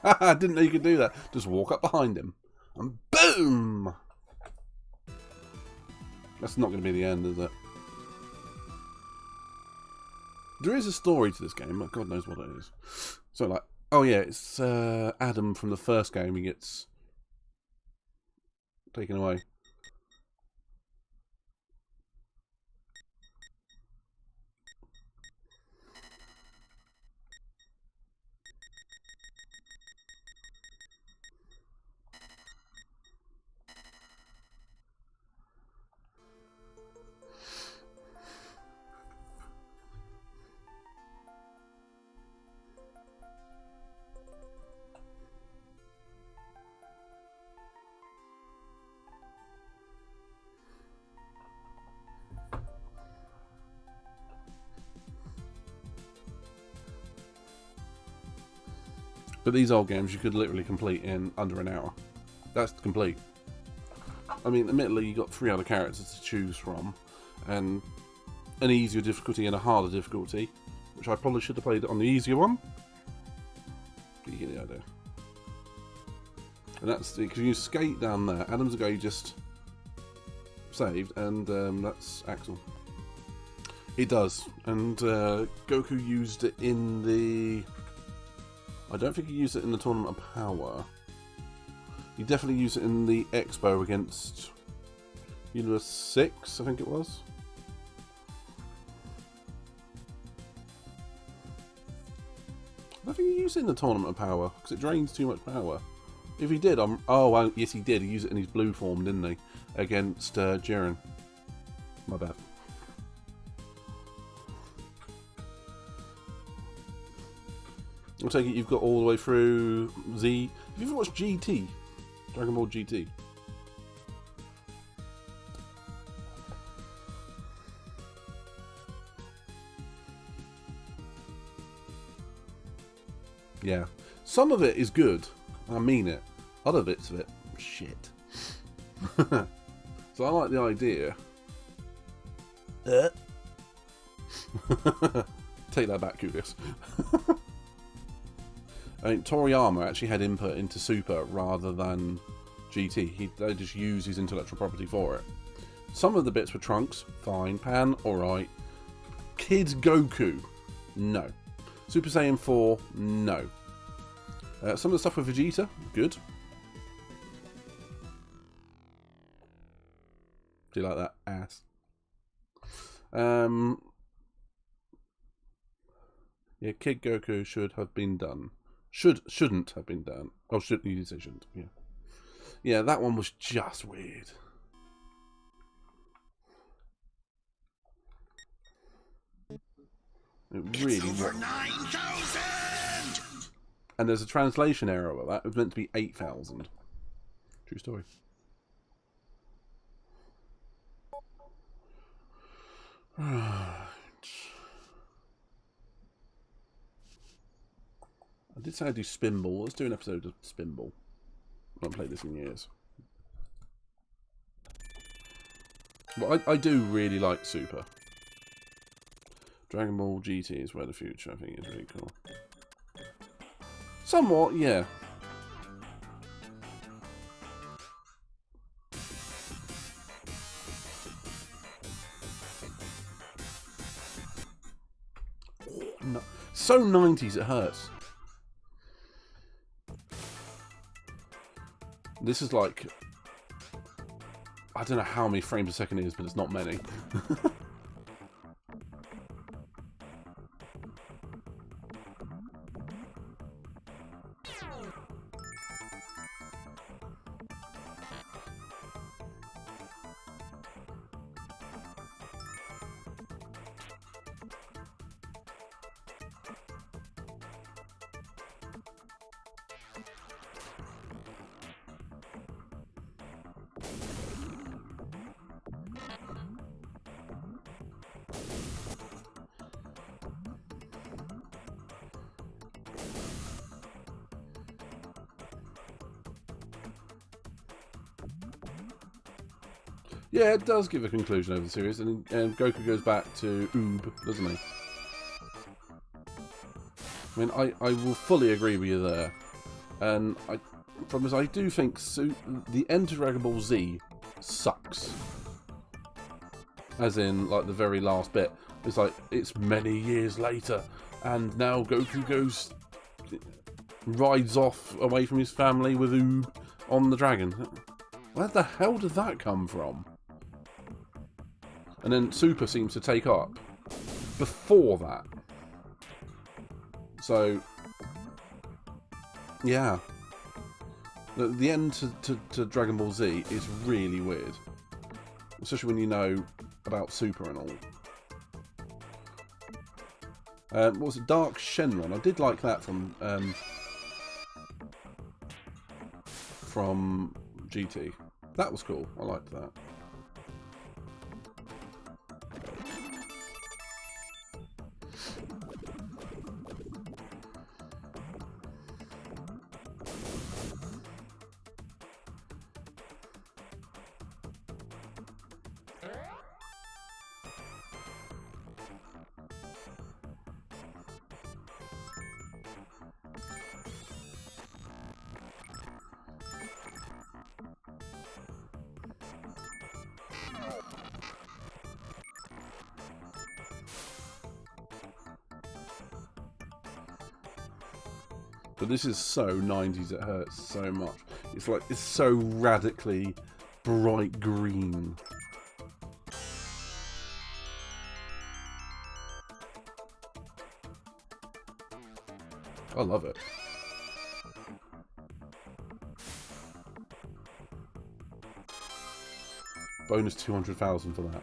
I didn't know you could do that. Just walk up behind him. And boom! That's not going to be the end, is it? There is a story to this game, but God knows what it is. So, like, oh yeah, it's Adam from the first game. He gets taken away. But these old games you could literally complete in under an hour. That's complete. I mean, admittedly, you got 3 other characters to choose from, and an easier difficulty and a harder difficulty, which I probably should have played on the easier one. But you get the idea. And that's because you skate down there. Adam's the guy you just saved, and that's Axel. It does, and Goku used it in the. I don't think he used it in the Tournament of Power. He definitely used it in the Expo against Universe 6, I think it was. I don't think he used it in the Tournament of Power, because it drains too much power. If he did, oh, well, yes he did. He used it in his blue form, didn't he? Against Jiren. My bad. I'll take it you've got all the way through Z. Have you ever watched GT? Dragon Ball GT? Yeah. Some of it is good. I mean it. Other bits of it, shit. So I like the idea. Take that back, Kulis. I mean, Toriyama actually had input into Super rather than GT. They just used his intellectual property for it. Some of the bits were Trunks, fine. Pan, alright. Kid Goku, no. Super Saiyan 4, no. Some of the stuff with Vegeta, good. Do you like that ass? Yeah, Kid Goku should have been done. Shouldn't have been done. Oh, shouldn't. Yeah. Yeah, that one was just weird. It really was. 9,000! And there's a translation error with that. It was meant to be 8,000. True story. Right. I did say I'd do Spinball. Let's do an episode of Spinball. I haven't played this in years. But I do really like Super. Dragon Ball GT is where the future, I think, is really cool. Somewhat, yeah. No. So 90s it hurts. This is like, I don't know how many frames a second it is, but it's not many. Yeah, it does give a conclusion over the series, and Goku goes back to Oob, doesn't he? I mean, I will fully agree with you there. And I do think the end to Dragon Ball Z sucks. As in, like, the very last bit. It's like, it's many years later, and now Goku rides off away from his family with Oob on the dragon. Where the hell did that come from? And then Super seems to take up before that. So, yeah. The end to Dragon Ball Z is really weird. Especially when you know about Super and all. What was it? Dark Shenron. I did like that from GT. That was cool. I liked that. But this is so 90s, it hurts so much. It's like, it's so radically bright green. I love it. Bonus 200,000 for that.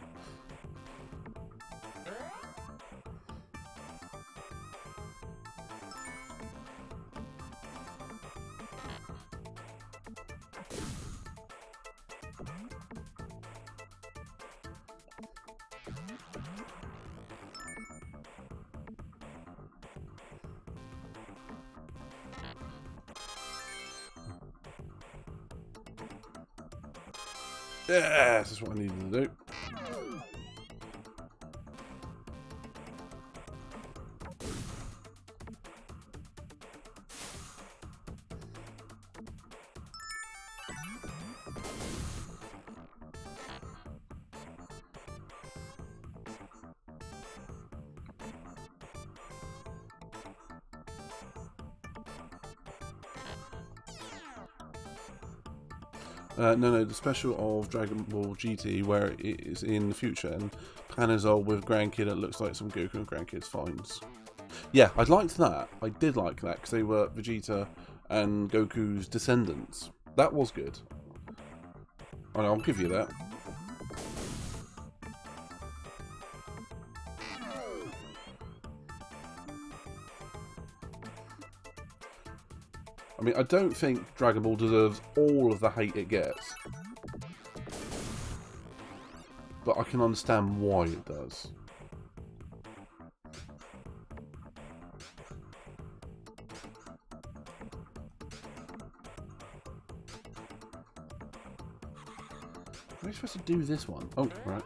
Yes, that's what I needed to do. No, the special of Dragon Ball GT where it is in the future and Panazol with grandkid. It looks like some Goku and grandkids finds. Yeah, I liked that. I did like that because they were Vegeta and Goku's descendants. That was good. I'll give you that. I mean, I don't think Dragon Ball deserves all of the hate it gets. But I can understand why it does. Am I supposed to do this one? Oh, right.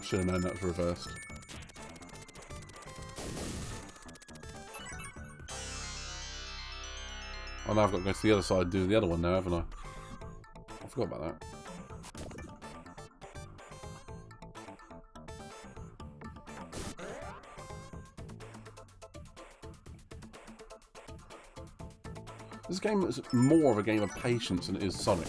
Should have known that was reversed. Oh, now I've got to go to the other side and do the other one now, haven't I? I forgot about that. This game is more of a game of patience than it is Sonic.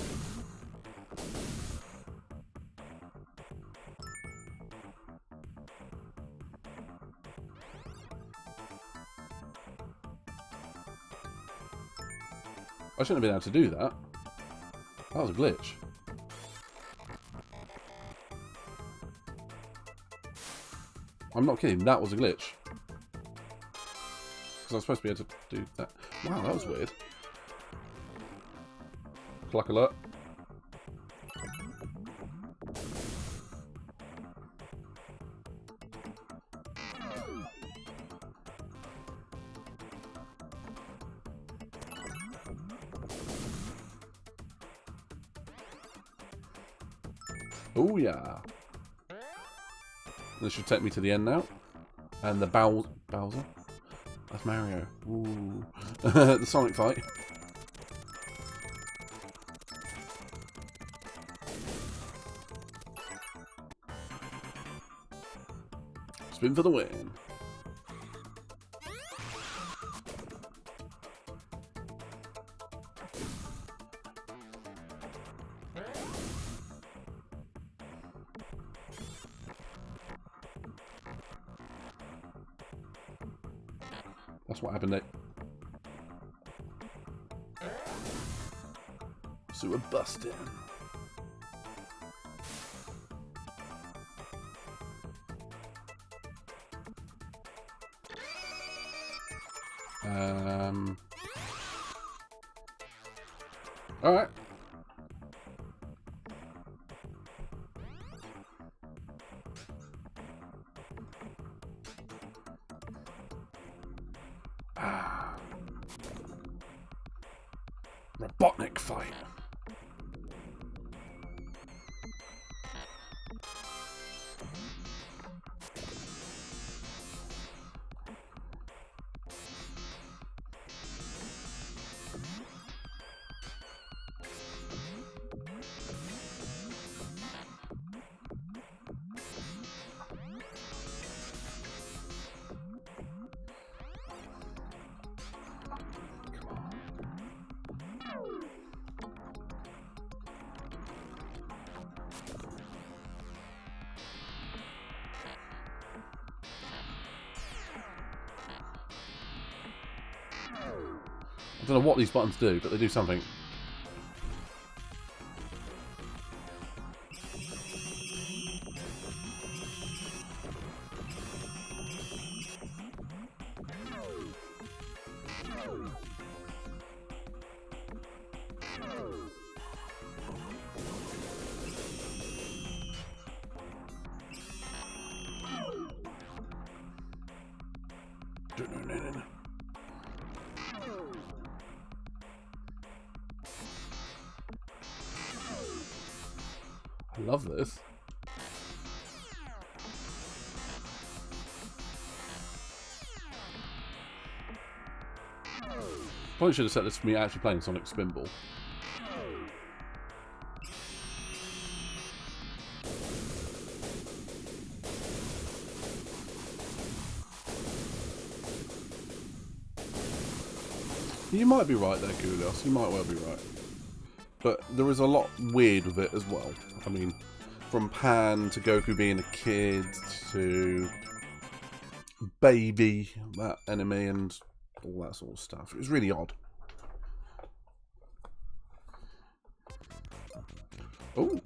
I shouldn't have been able to do that. That was a glitch. I'm not kidding, that was a glitch. Because I was supposed to be able to do that. Wow, that was weird. Clock alert. Oh yeah. This should take me to the end now. And the Bowser? That's Mario. Ooh. The Sonic fight. Spin for the win. That's what happened there. So we're busting. All right. Robotnik fight. I don't know what these buttons do, but they do something. I love this. Probably should have set this for me actually playing Sonic Spinball. You might be right there, Kulios. You might well be right. But there is a lot weird with it as well. I mean, from Pan to Goku being a kid to Baby, that enemy, and all that sort of stuff. It was really odd. Oh.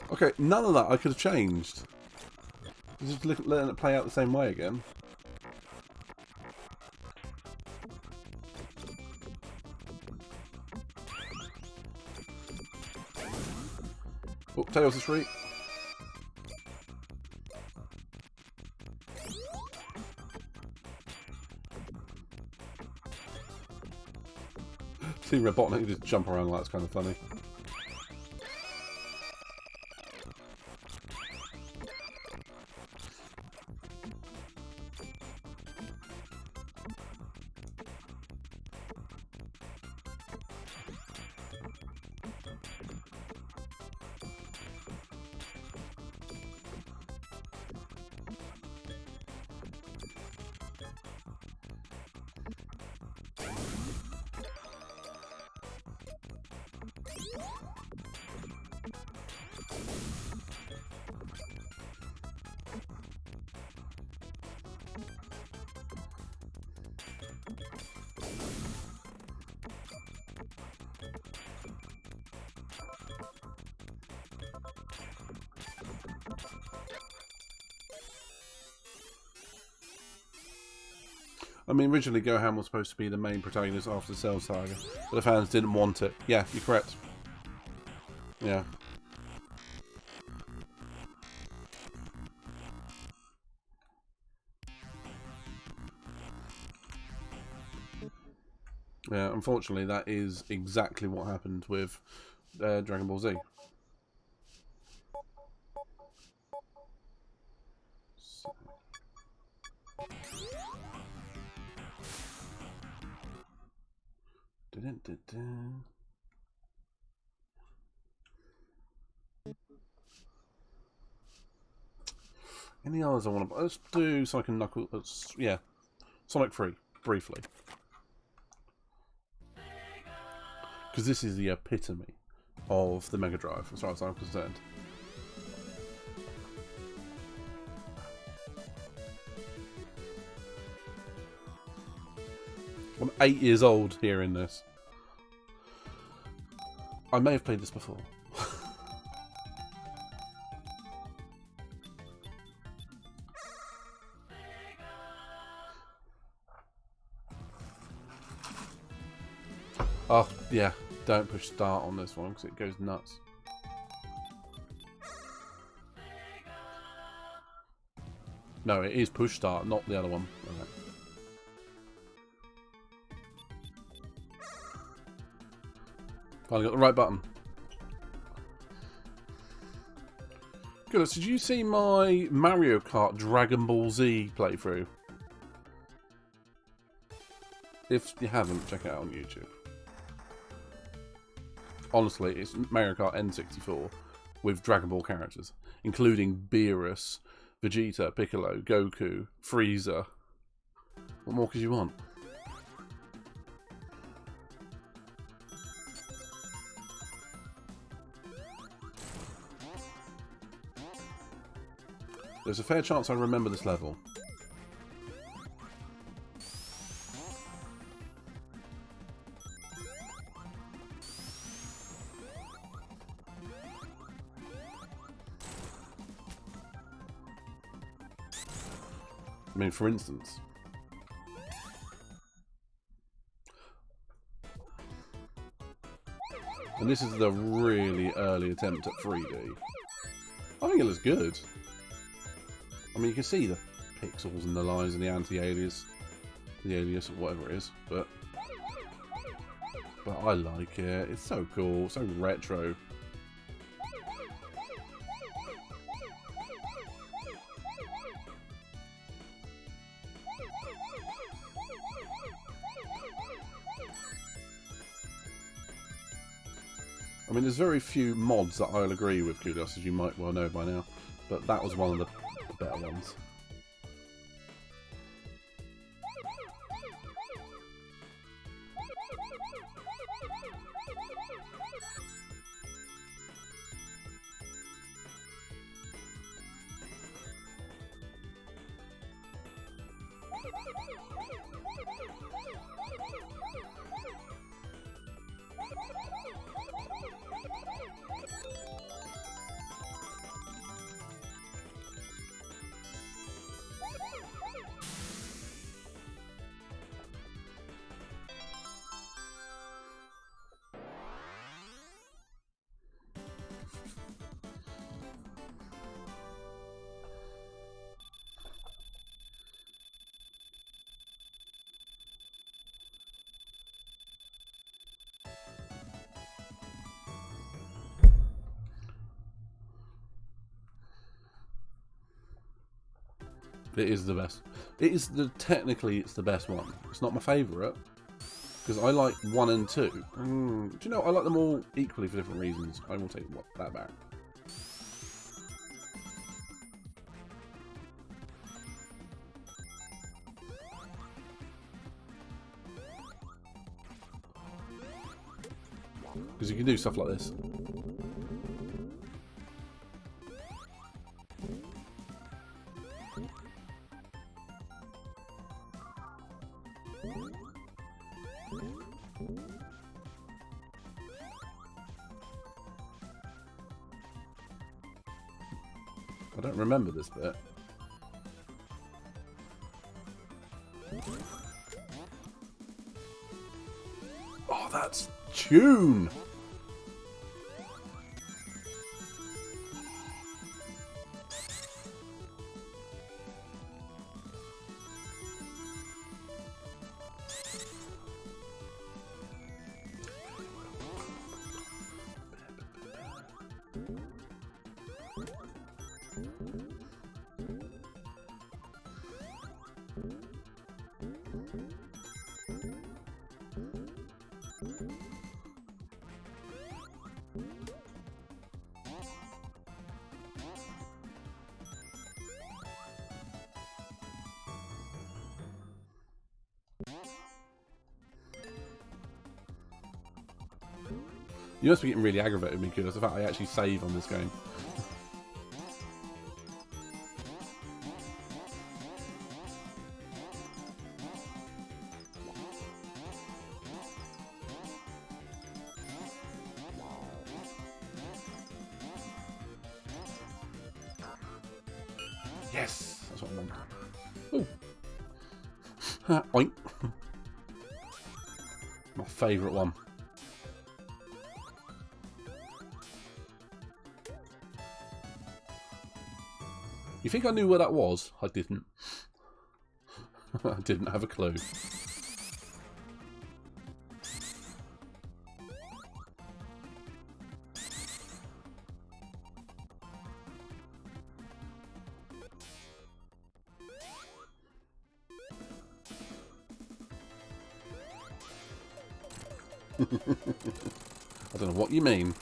Okay, none of that I could have changed. Just letting it play out the same way again. Oh, Tails is free. See Robotnik just jump around like that's kind of funny. I mean, originally Gohan was supposed to be the main protagonist after the Cell Saga, but the fans didn't want it. Yeah, you're correct. Yeah. Yeah, unfortunately, that is exactly what happened with Dragon Ball Z. Any others I want to... Let's do Sonic and Knuckles... yeah. Sonic 3, briefly. Because this is the epitome of the Mega Drive, as far as I'm concerned. I'm 8 years old hearing this. I may have played this before. Oh, yeah. Don't push start on this one because it goes nuts. No, it is push start, not the other one. Okay. Finally got the right button. Good. Did you see my Mario Kart Dragon Ball Z playthrough? If you haven't, check it out on YouTube. Honestly, it's Mario Kart N64 with Dragon Ball characters, including Beerus, Vegeta, Piccolo, Goku, Frieza. What more could you want? There's a fair chance I remember this level. I mean, for instance, and this is the really early attempt at 3D. I think it looks good. I mean, you can see the pixels and the lines and the anti-alias, the alias or whatever it is, but I like it. It's so cool, so retro. I mean, there's very few mods that I'll agree with, Kudos, as you might well know by now, but that was one of the better ones. It is the best. It is technically it's the best one. It's not my favourite because I like 1 and 2. Do you know I like them all equally for different reasons. I will take that back. Because you can do stuff like this. I don't remember this bit. Oh, that's tune! You must be getting really aggravated with me, Kudos, the fact I actually save on this game. Yes! That's what I want. Ooh. Oink. My favourite one. You think I knew where that was? I didn't. I didn't have a clue. I don't know what you mean.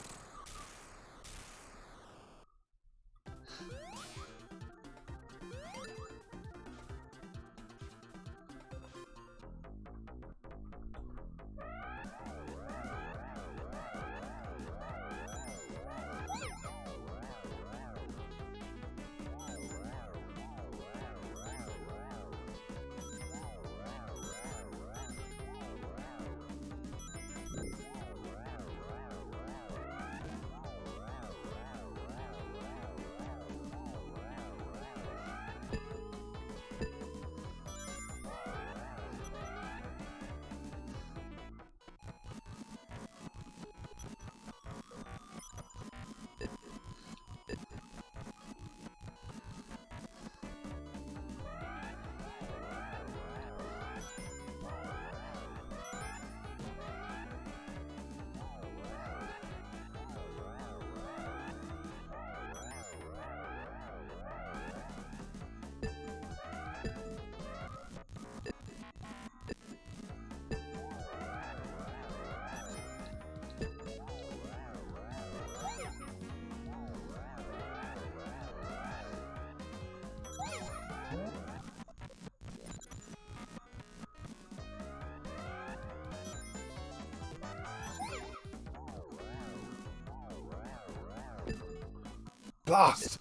Blast!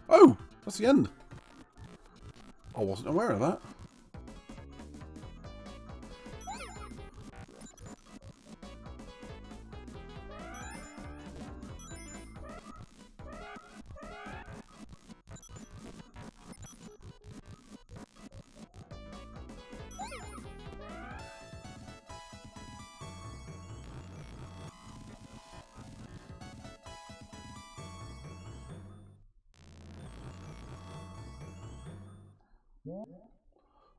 Oh! That's the end. I wasn't aware of that.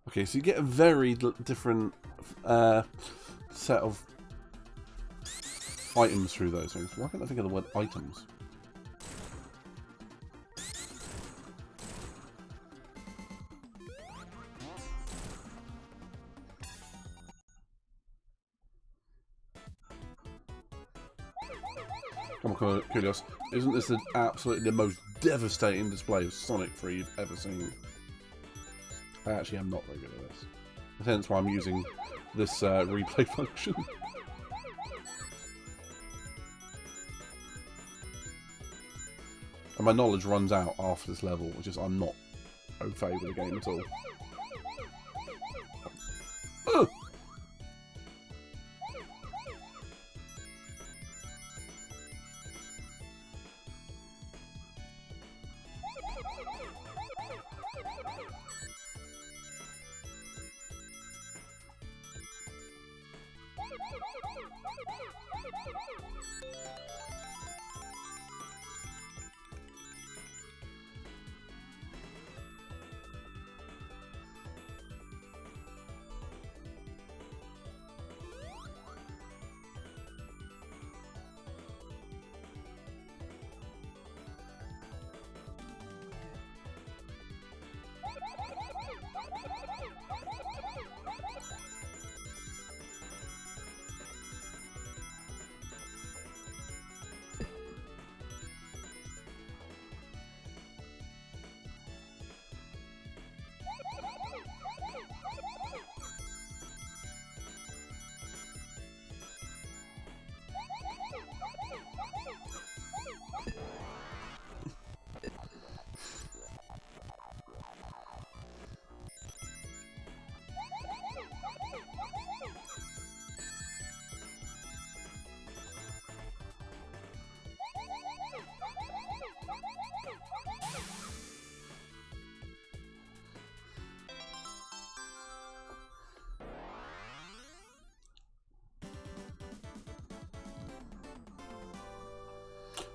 Okay, so you get a very different set of items through those things. Why can't I think of the word items? Come on, Kulios. Isn't this absolutely the most devastating display of Sonic 3 you've ever seen? I actually am not very good at this. Hence why I'm using this replay function. And my knowledge runs out after this level, which is I'm not au fait with the game at all. Oh!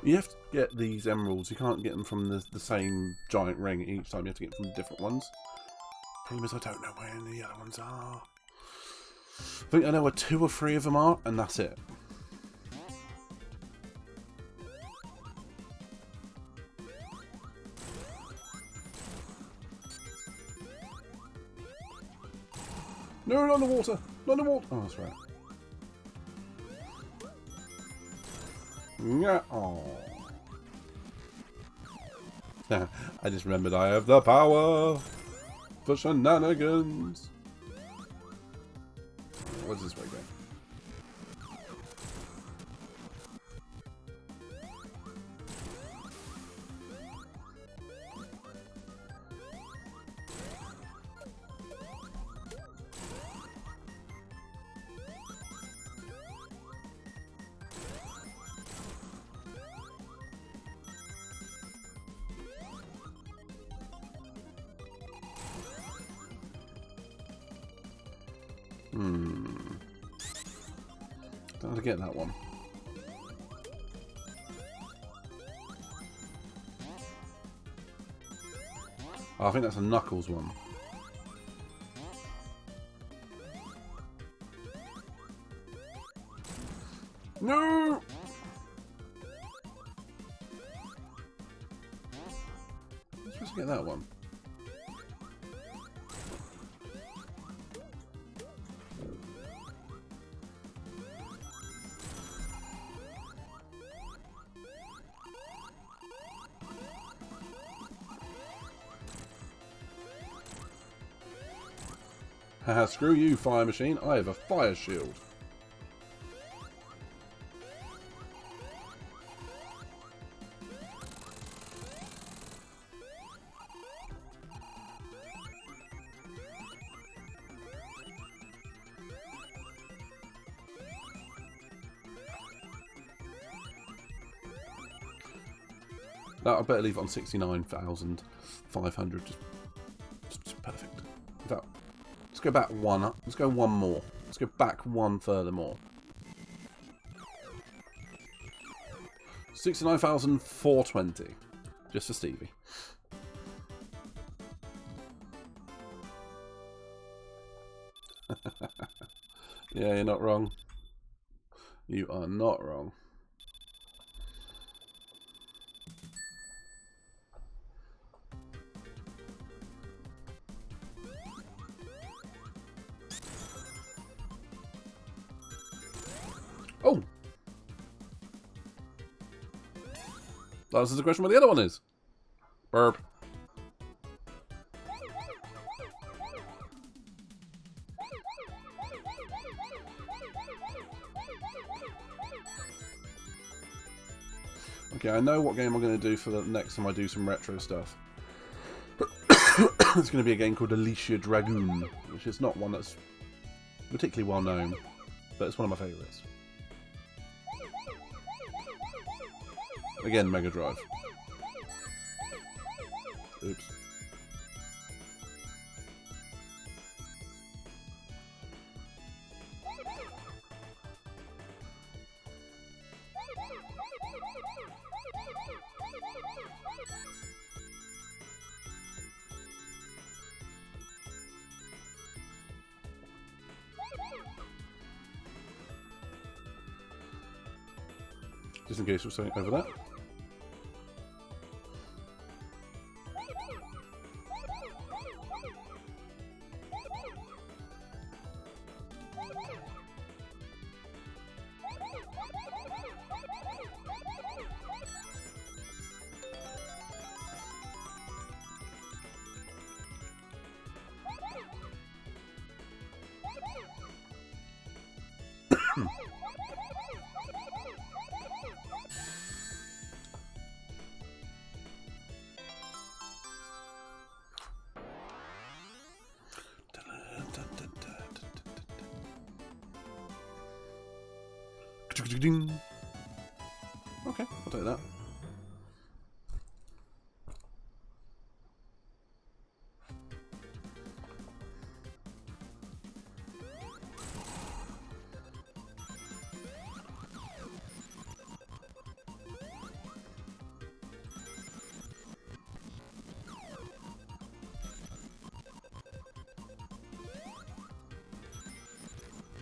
You have to get these emeralds. You can't get them from the same giant ring each time. You have to get them from different ones. Problem is I don't know where the other ones are. I think I know where 2 or 3 of them are, and that's it. No, not in the water! Not in the water! Oh, that's right. Yeah. Oh. I just remembered I have the power for shenanigans. What's this way going? Don't know how to get that one. Oh, I think that's a Knuckles one. No! I'm supposed to get that one. Haha, screw you, Fire Machine. I have a fire shield. No, I better leave it on 69,500. Just perfect. In fact, let's go back one up. Let's go one more. Let's go back one furthermore. 69,420. Just for Stevie. Yeah, you're not wrong. You are not wrong. Oh! That answers the question where the other one is. Burp. Okay, I know what game I'm going to do for the next time I do some retro stuff. It's going to be a game called Alicia Dragoon, which is not one that's particularly well known, but it's one of my favourites. Again, Mega Drive. Oops. Just in case we're something over that. Okay, I'll take that.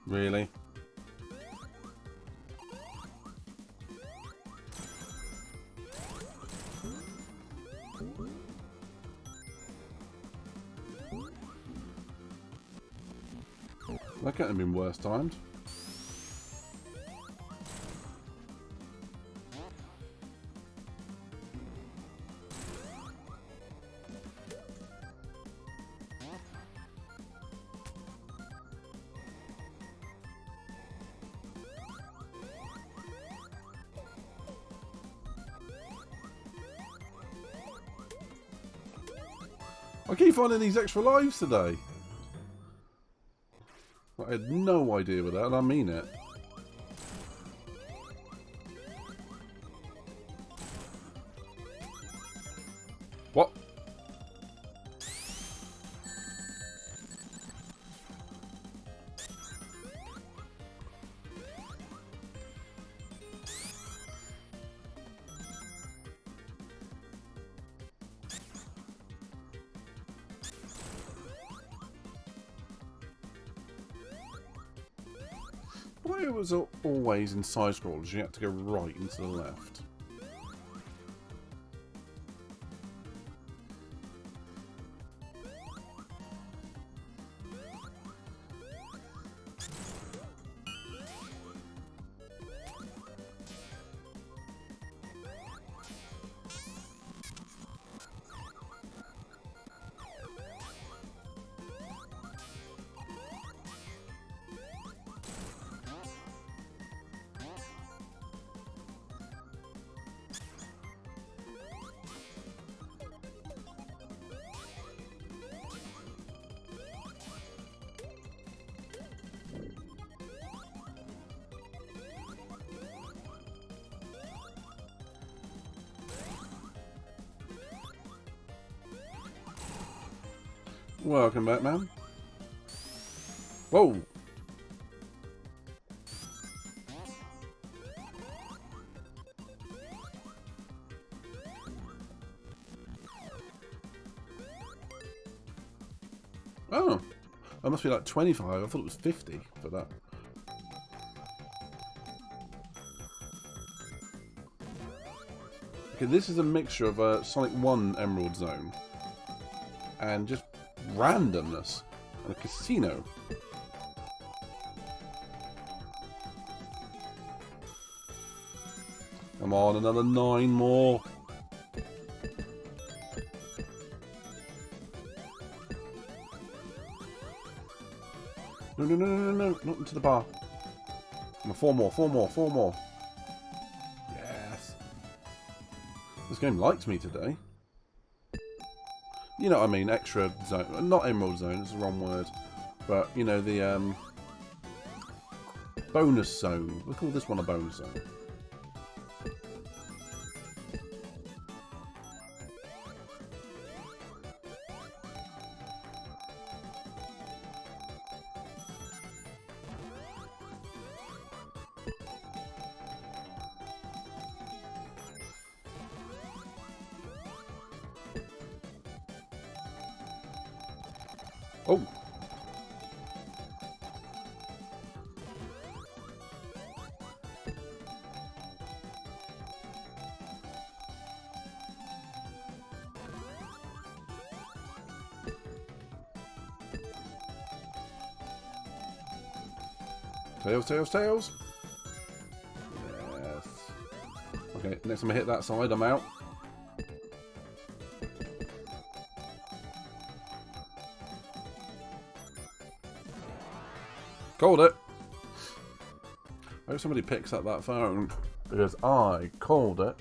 Really? That couldn't have been worse timed. I keep finding these extra lives today. I had no idea with that, and I mean it. What? Why it was always in side scrollers, you had to go right into the left. Welcome back, man. Whoa! Oh, that must be like 25. I thought it was 50 for that. Okay, this is a mixture of a Sonic 1 Emerald Zone and just randomness and a casino. Come on, another 9 more. No, no, no, no, no, no, not into the bar. No, 4 more, 4 more, 4 more. Yes. This game likes me today. You know what I mean, extra zone. Not Emerald Zone, it's the wrong word. But, you know, the bonus zone. We'll call this one a bonus zone. Oh! Tails, tails, tails! Yes. Okay, next time I hit that side, I'm out. Called it. I hope somebody picks up that phone because I called it.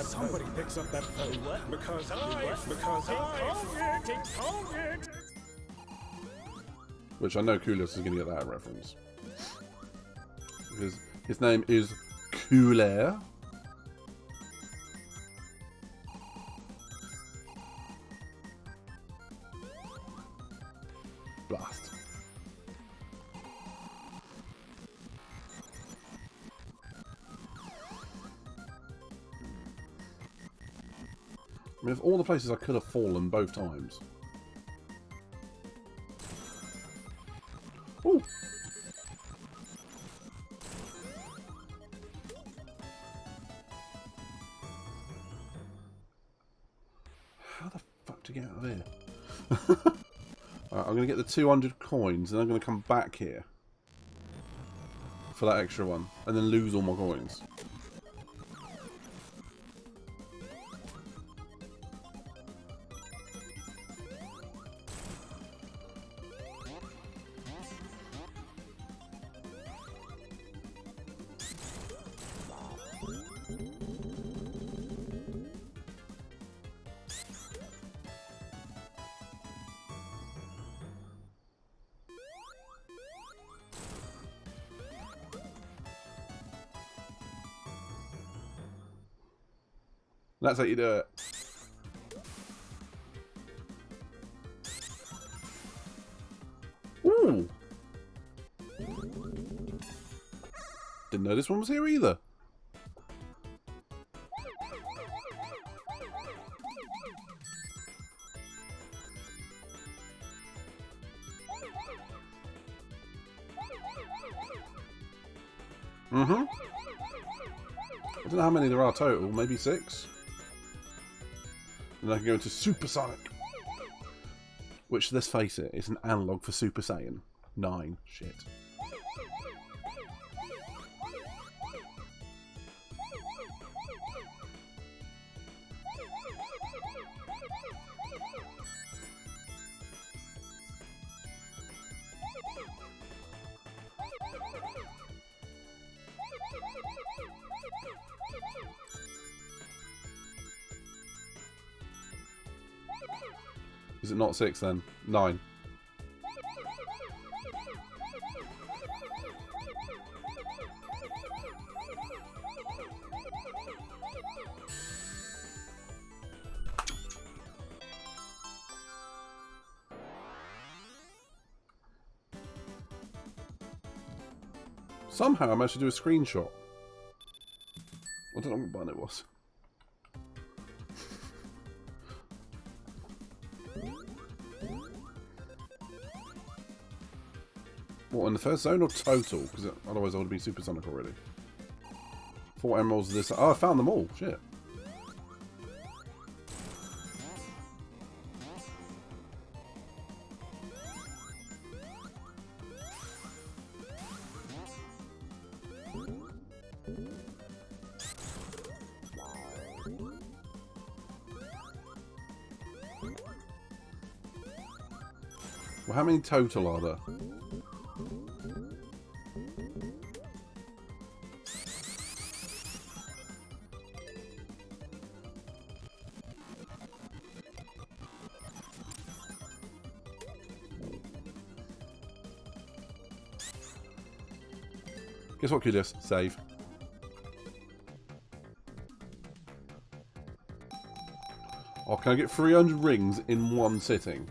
Somebody picks up that phone. Because I Which I know Coolus is going to get that reference. Because his name is Cooler. Blast. I mean, of all the places I could have fallen both times. Ooh. How the fuck to get out of here? Alright, I'm going to get the 200 coins and I'm going to come back here for that extra one and then lose all my coins. That's how you do it. Ooh! Didn't know this one was here either. Mm-hmm. I don't know how many there are total, maybe 6? And I can go into Super Sonic. Which, let's face it, is an analogue for Super Saiyan 9. Shit. Is it not 6 then? 9. Somehow I managed to do a screenshot. I don't know what button it was. What, in the first zone or total? Because otherwise I would have been supersonic already. 4 emeralds this. Oh, I found them all. Shit. Well, how many total are there? Guess what, Kudos? Save. Oh, can I get 300 rings in one sitting?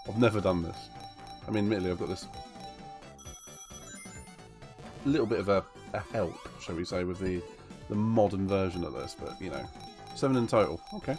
I've never done this. I mean, admittedly, I've got this little bit of a help, shall we say, with the modern version of this, but, you know. 7 in total. Okay.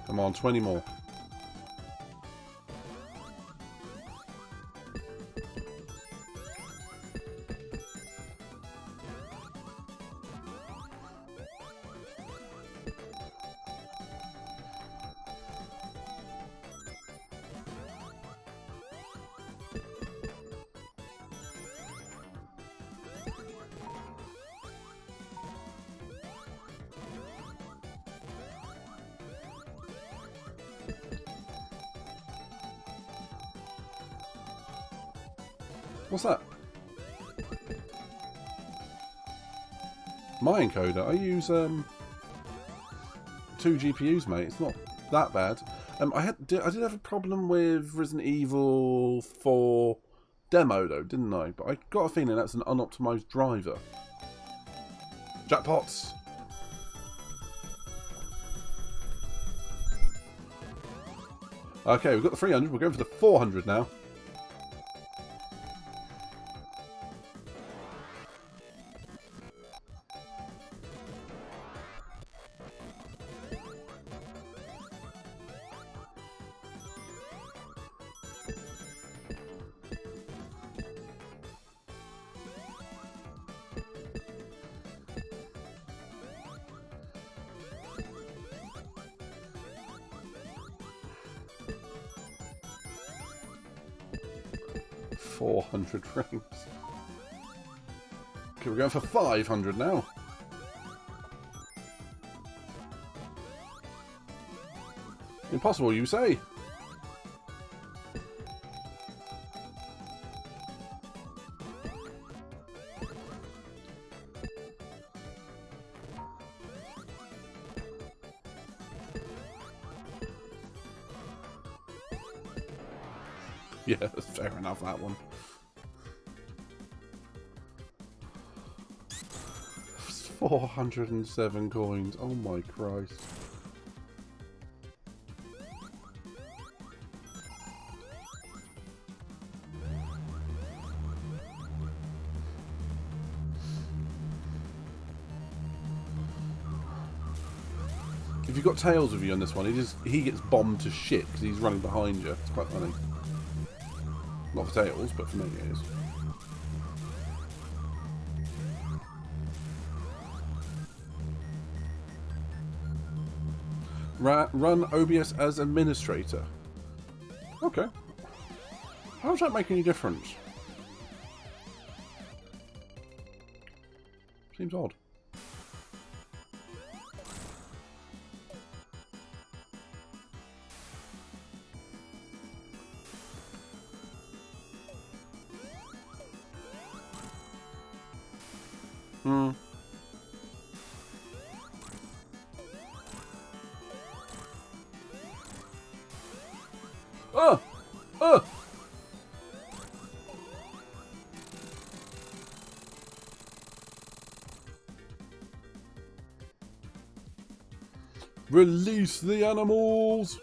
Come on, 20 more. What's that? My encoder. I use 2 GPUs, mate. It's not that bad. I did have a problem with Resident Evil 4 demo though, didn't I? But I got a feeling that's an unoptimized driver. Jackpots. Okay, we've got the 300. We're going for the 400 now. .400 rings. Okay, we're going for 500 now. Impossible, you say? Yeah, that's fair enough, that one. 407 coins. Oh my Christ. If you've got Tails with you on this one, he gets bombed to shit because he's running behind you. It's quite funny. Not for Tails, but for me it is. Run OBS as administrator. Okay. How does that make any difference? Seems odd. Release the animals!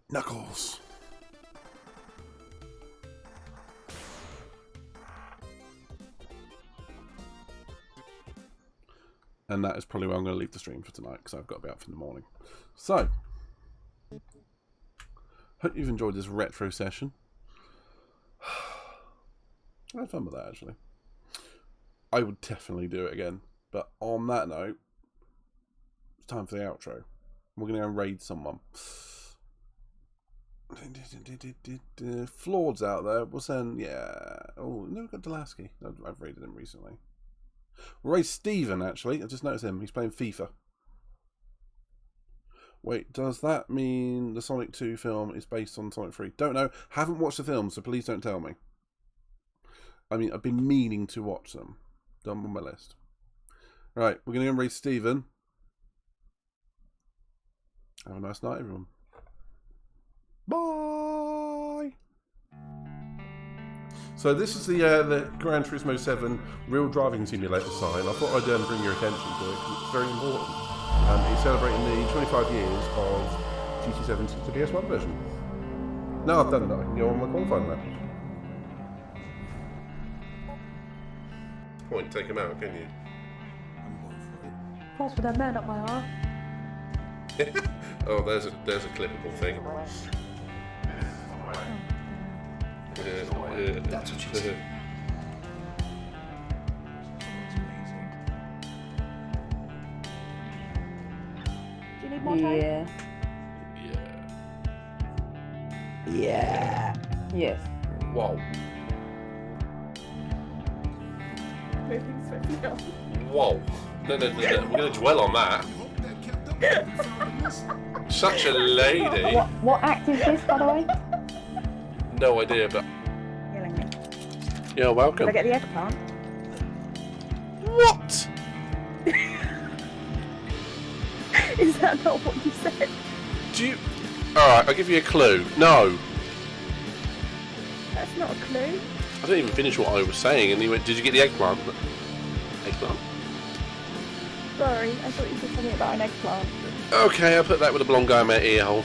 Knuckles. And that is probably where I'm going to leave the stream for tonight, because I've got to be up in the morning. So, hope you've enjoyed this retro session. I had fun with that, actually. I would definitely do it again. But on that note, it's time for the outro. We're going to go and raid someone. Flawed's out there. What's then? Yeah. Oh, no, we've got Delaski. I've raided him recently. We'll raid Steven, actually. I just noticed him. He's playing FIFA. Wait, does that mean the Sonic 2 film is based on Sonic 3? Don't know. Haven't watched the film, so please don't tell me. I mean, I've been meaning to watch them. Done on my list. Right, we're going to go and raid Steven. Have a nice night, everyone. Bye! So this is the Gran Turismo 7 real driving simulator sign. I thought I'd bring your attention to it because it's very important. It's celebrating the 25 years of GT7 since the PS1 version. Now I've done that, I can go on my qualifying lap. Point, take him out, can you? Pass with that man up my arm. Oh, there's a clippable thing. That's what she said. Do you need more time? Yeah. Yes. Whoa. Moving swiftly on. Whoa. No. We're going to dwell on that. Such a lady. What act is this, by the way? No idea, but... Killing me. You're welcome. Did I get the eggplant? What? Is that not what you said? Do you... Alright, I'll give you a clue. No. That's not a clue. I didn't even finish what I was saying, and he went, did you get the eggplant? Eggplant? Sorry, I thought you said something about an eggplant. Okay, I'll put that with a blonde guy in my ear hole.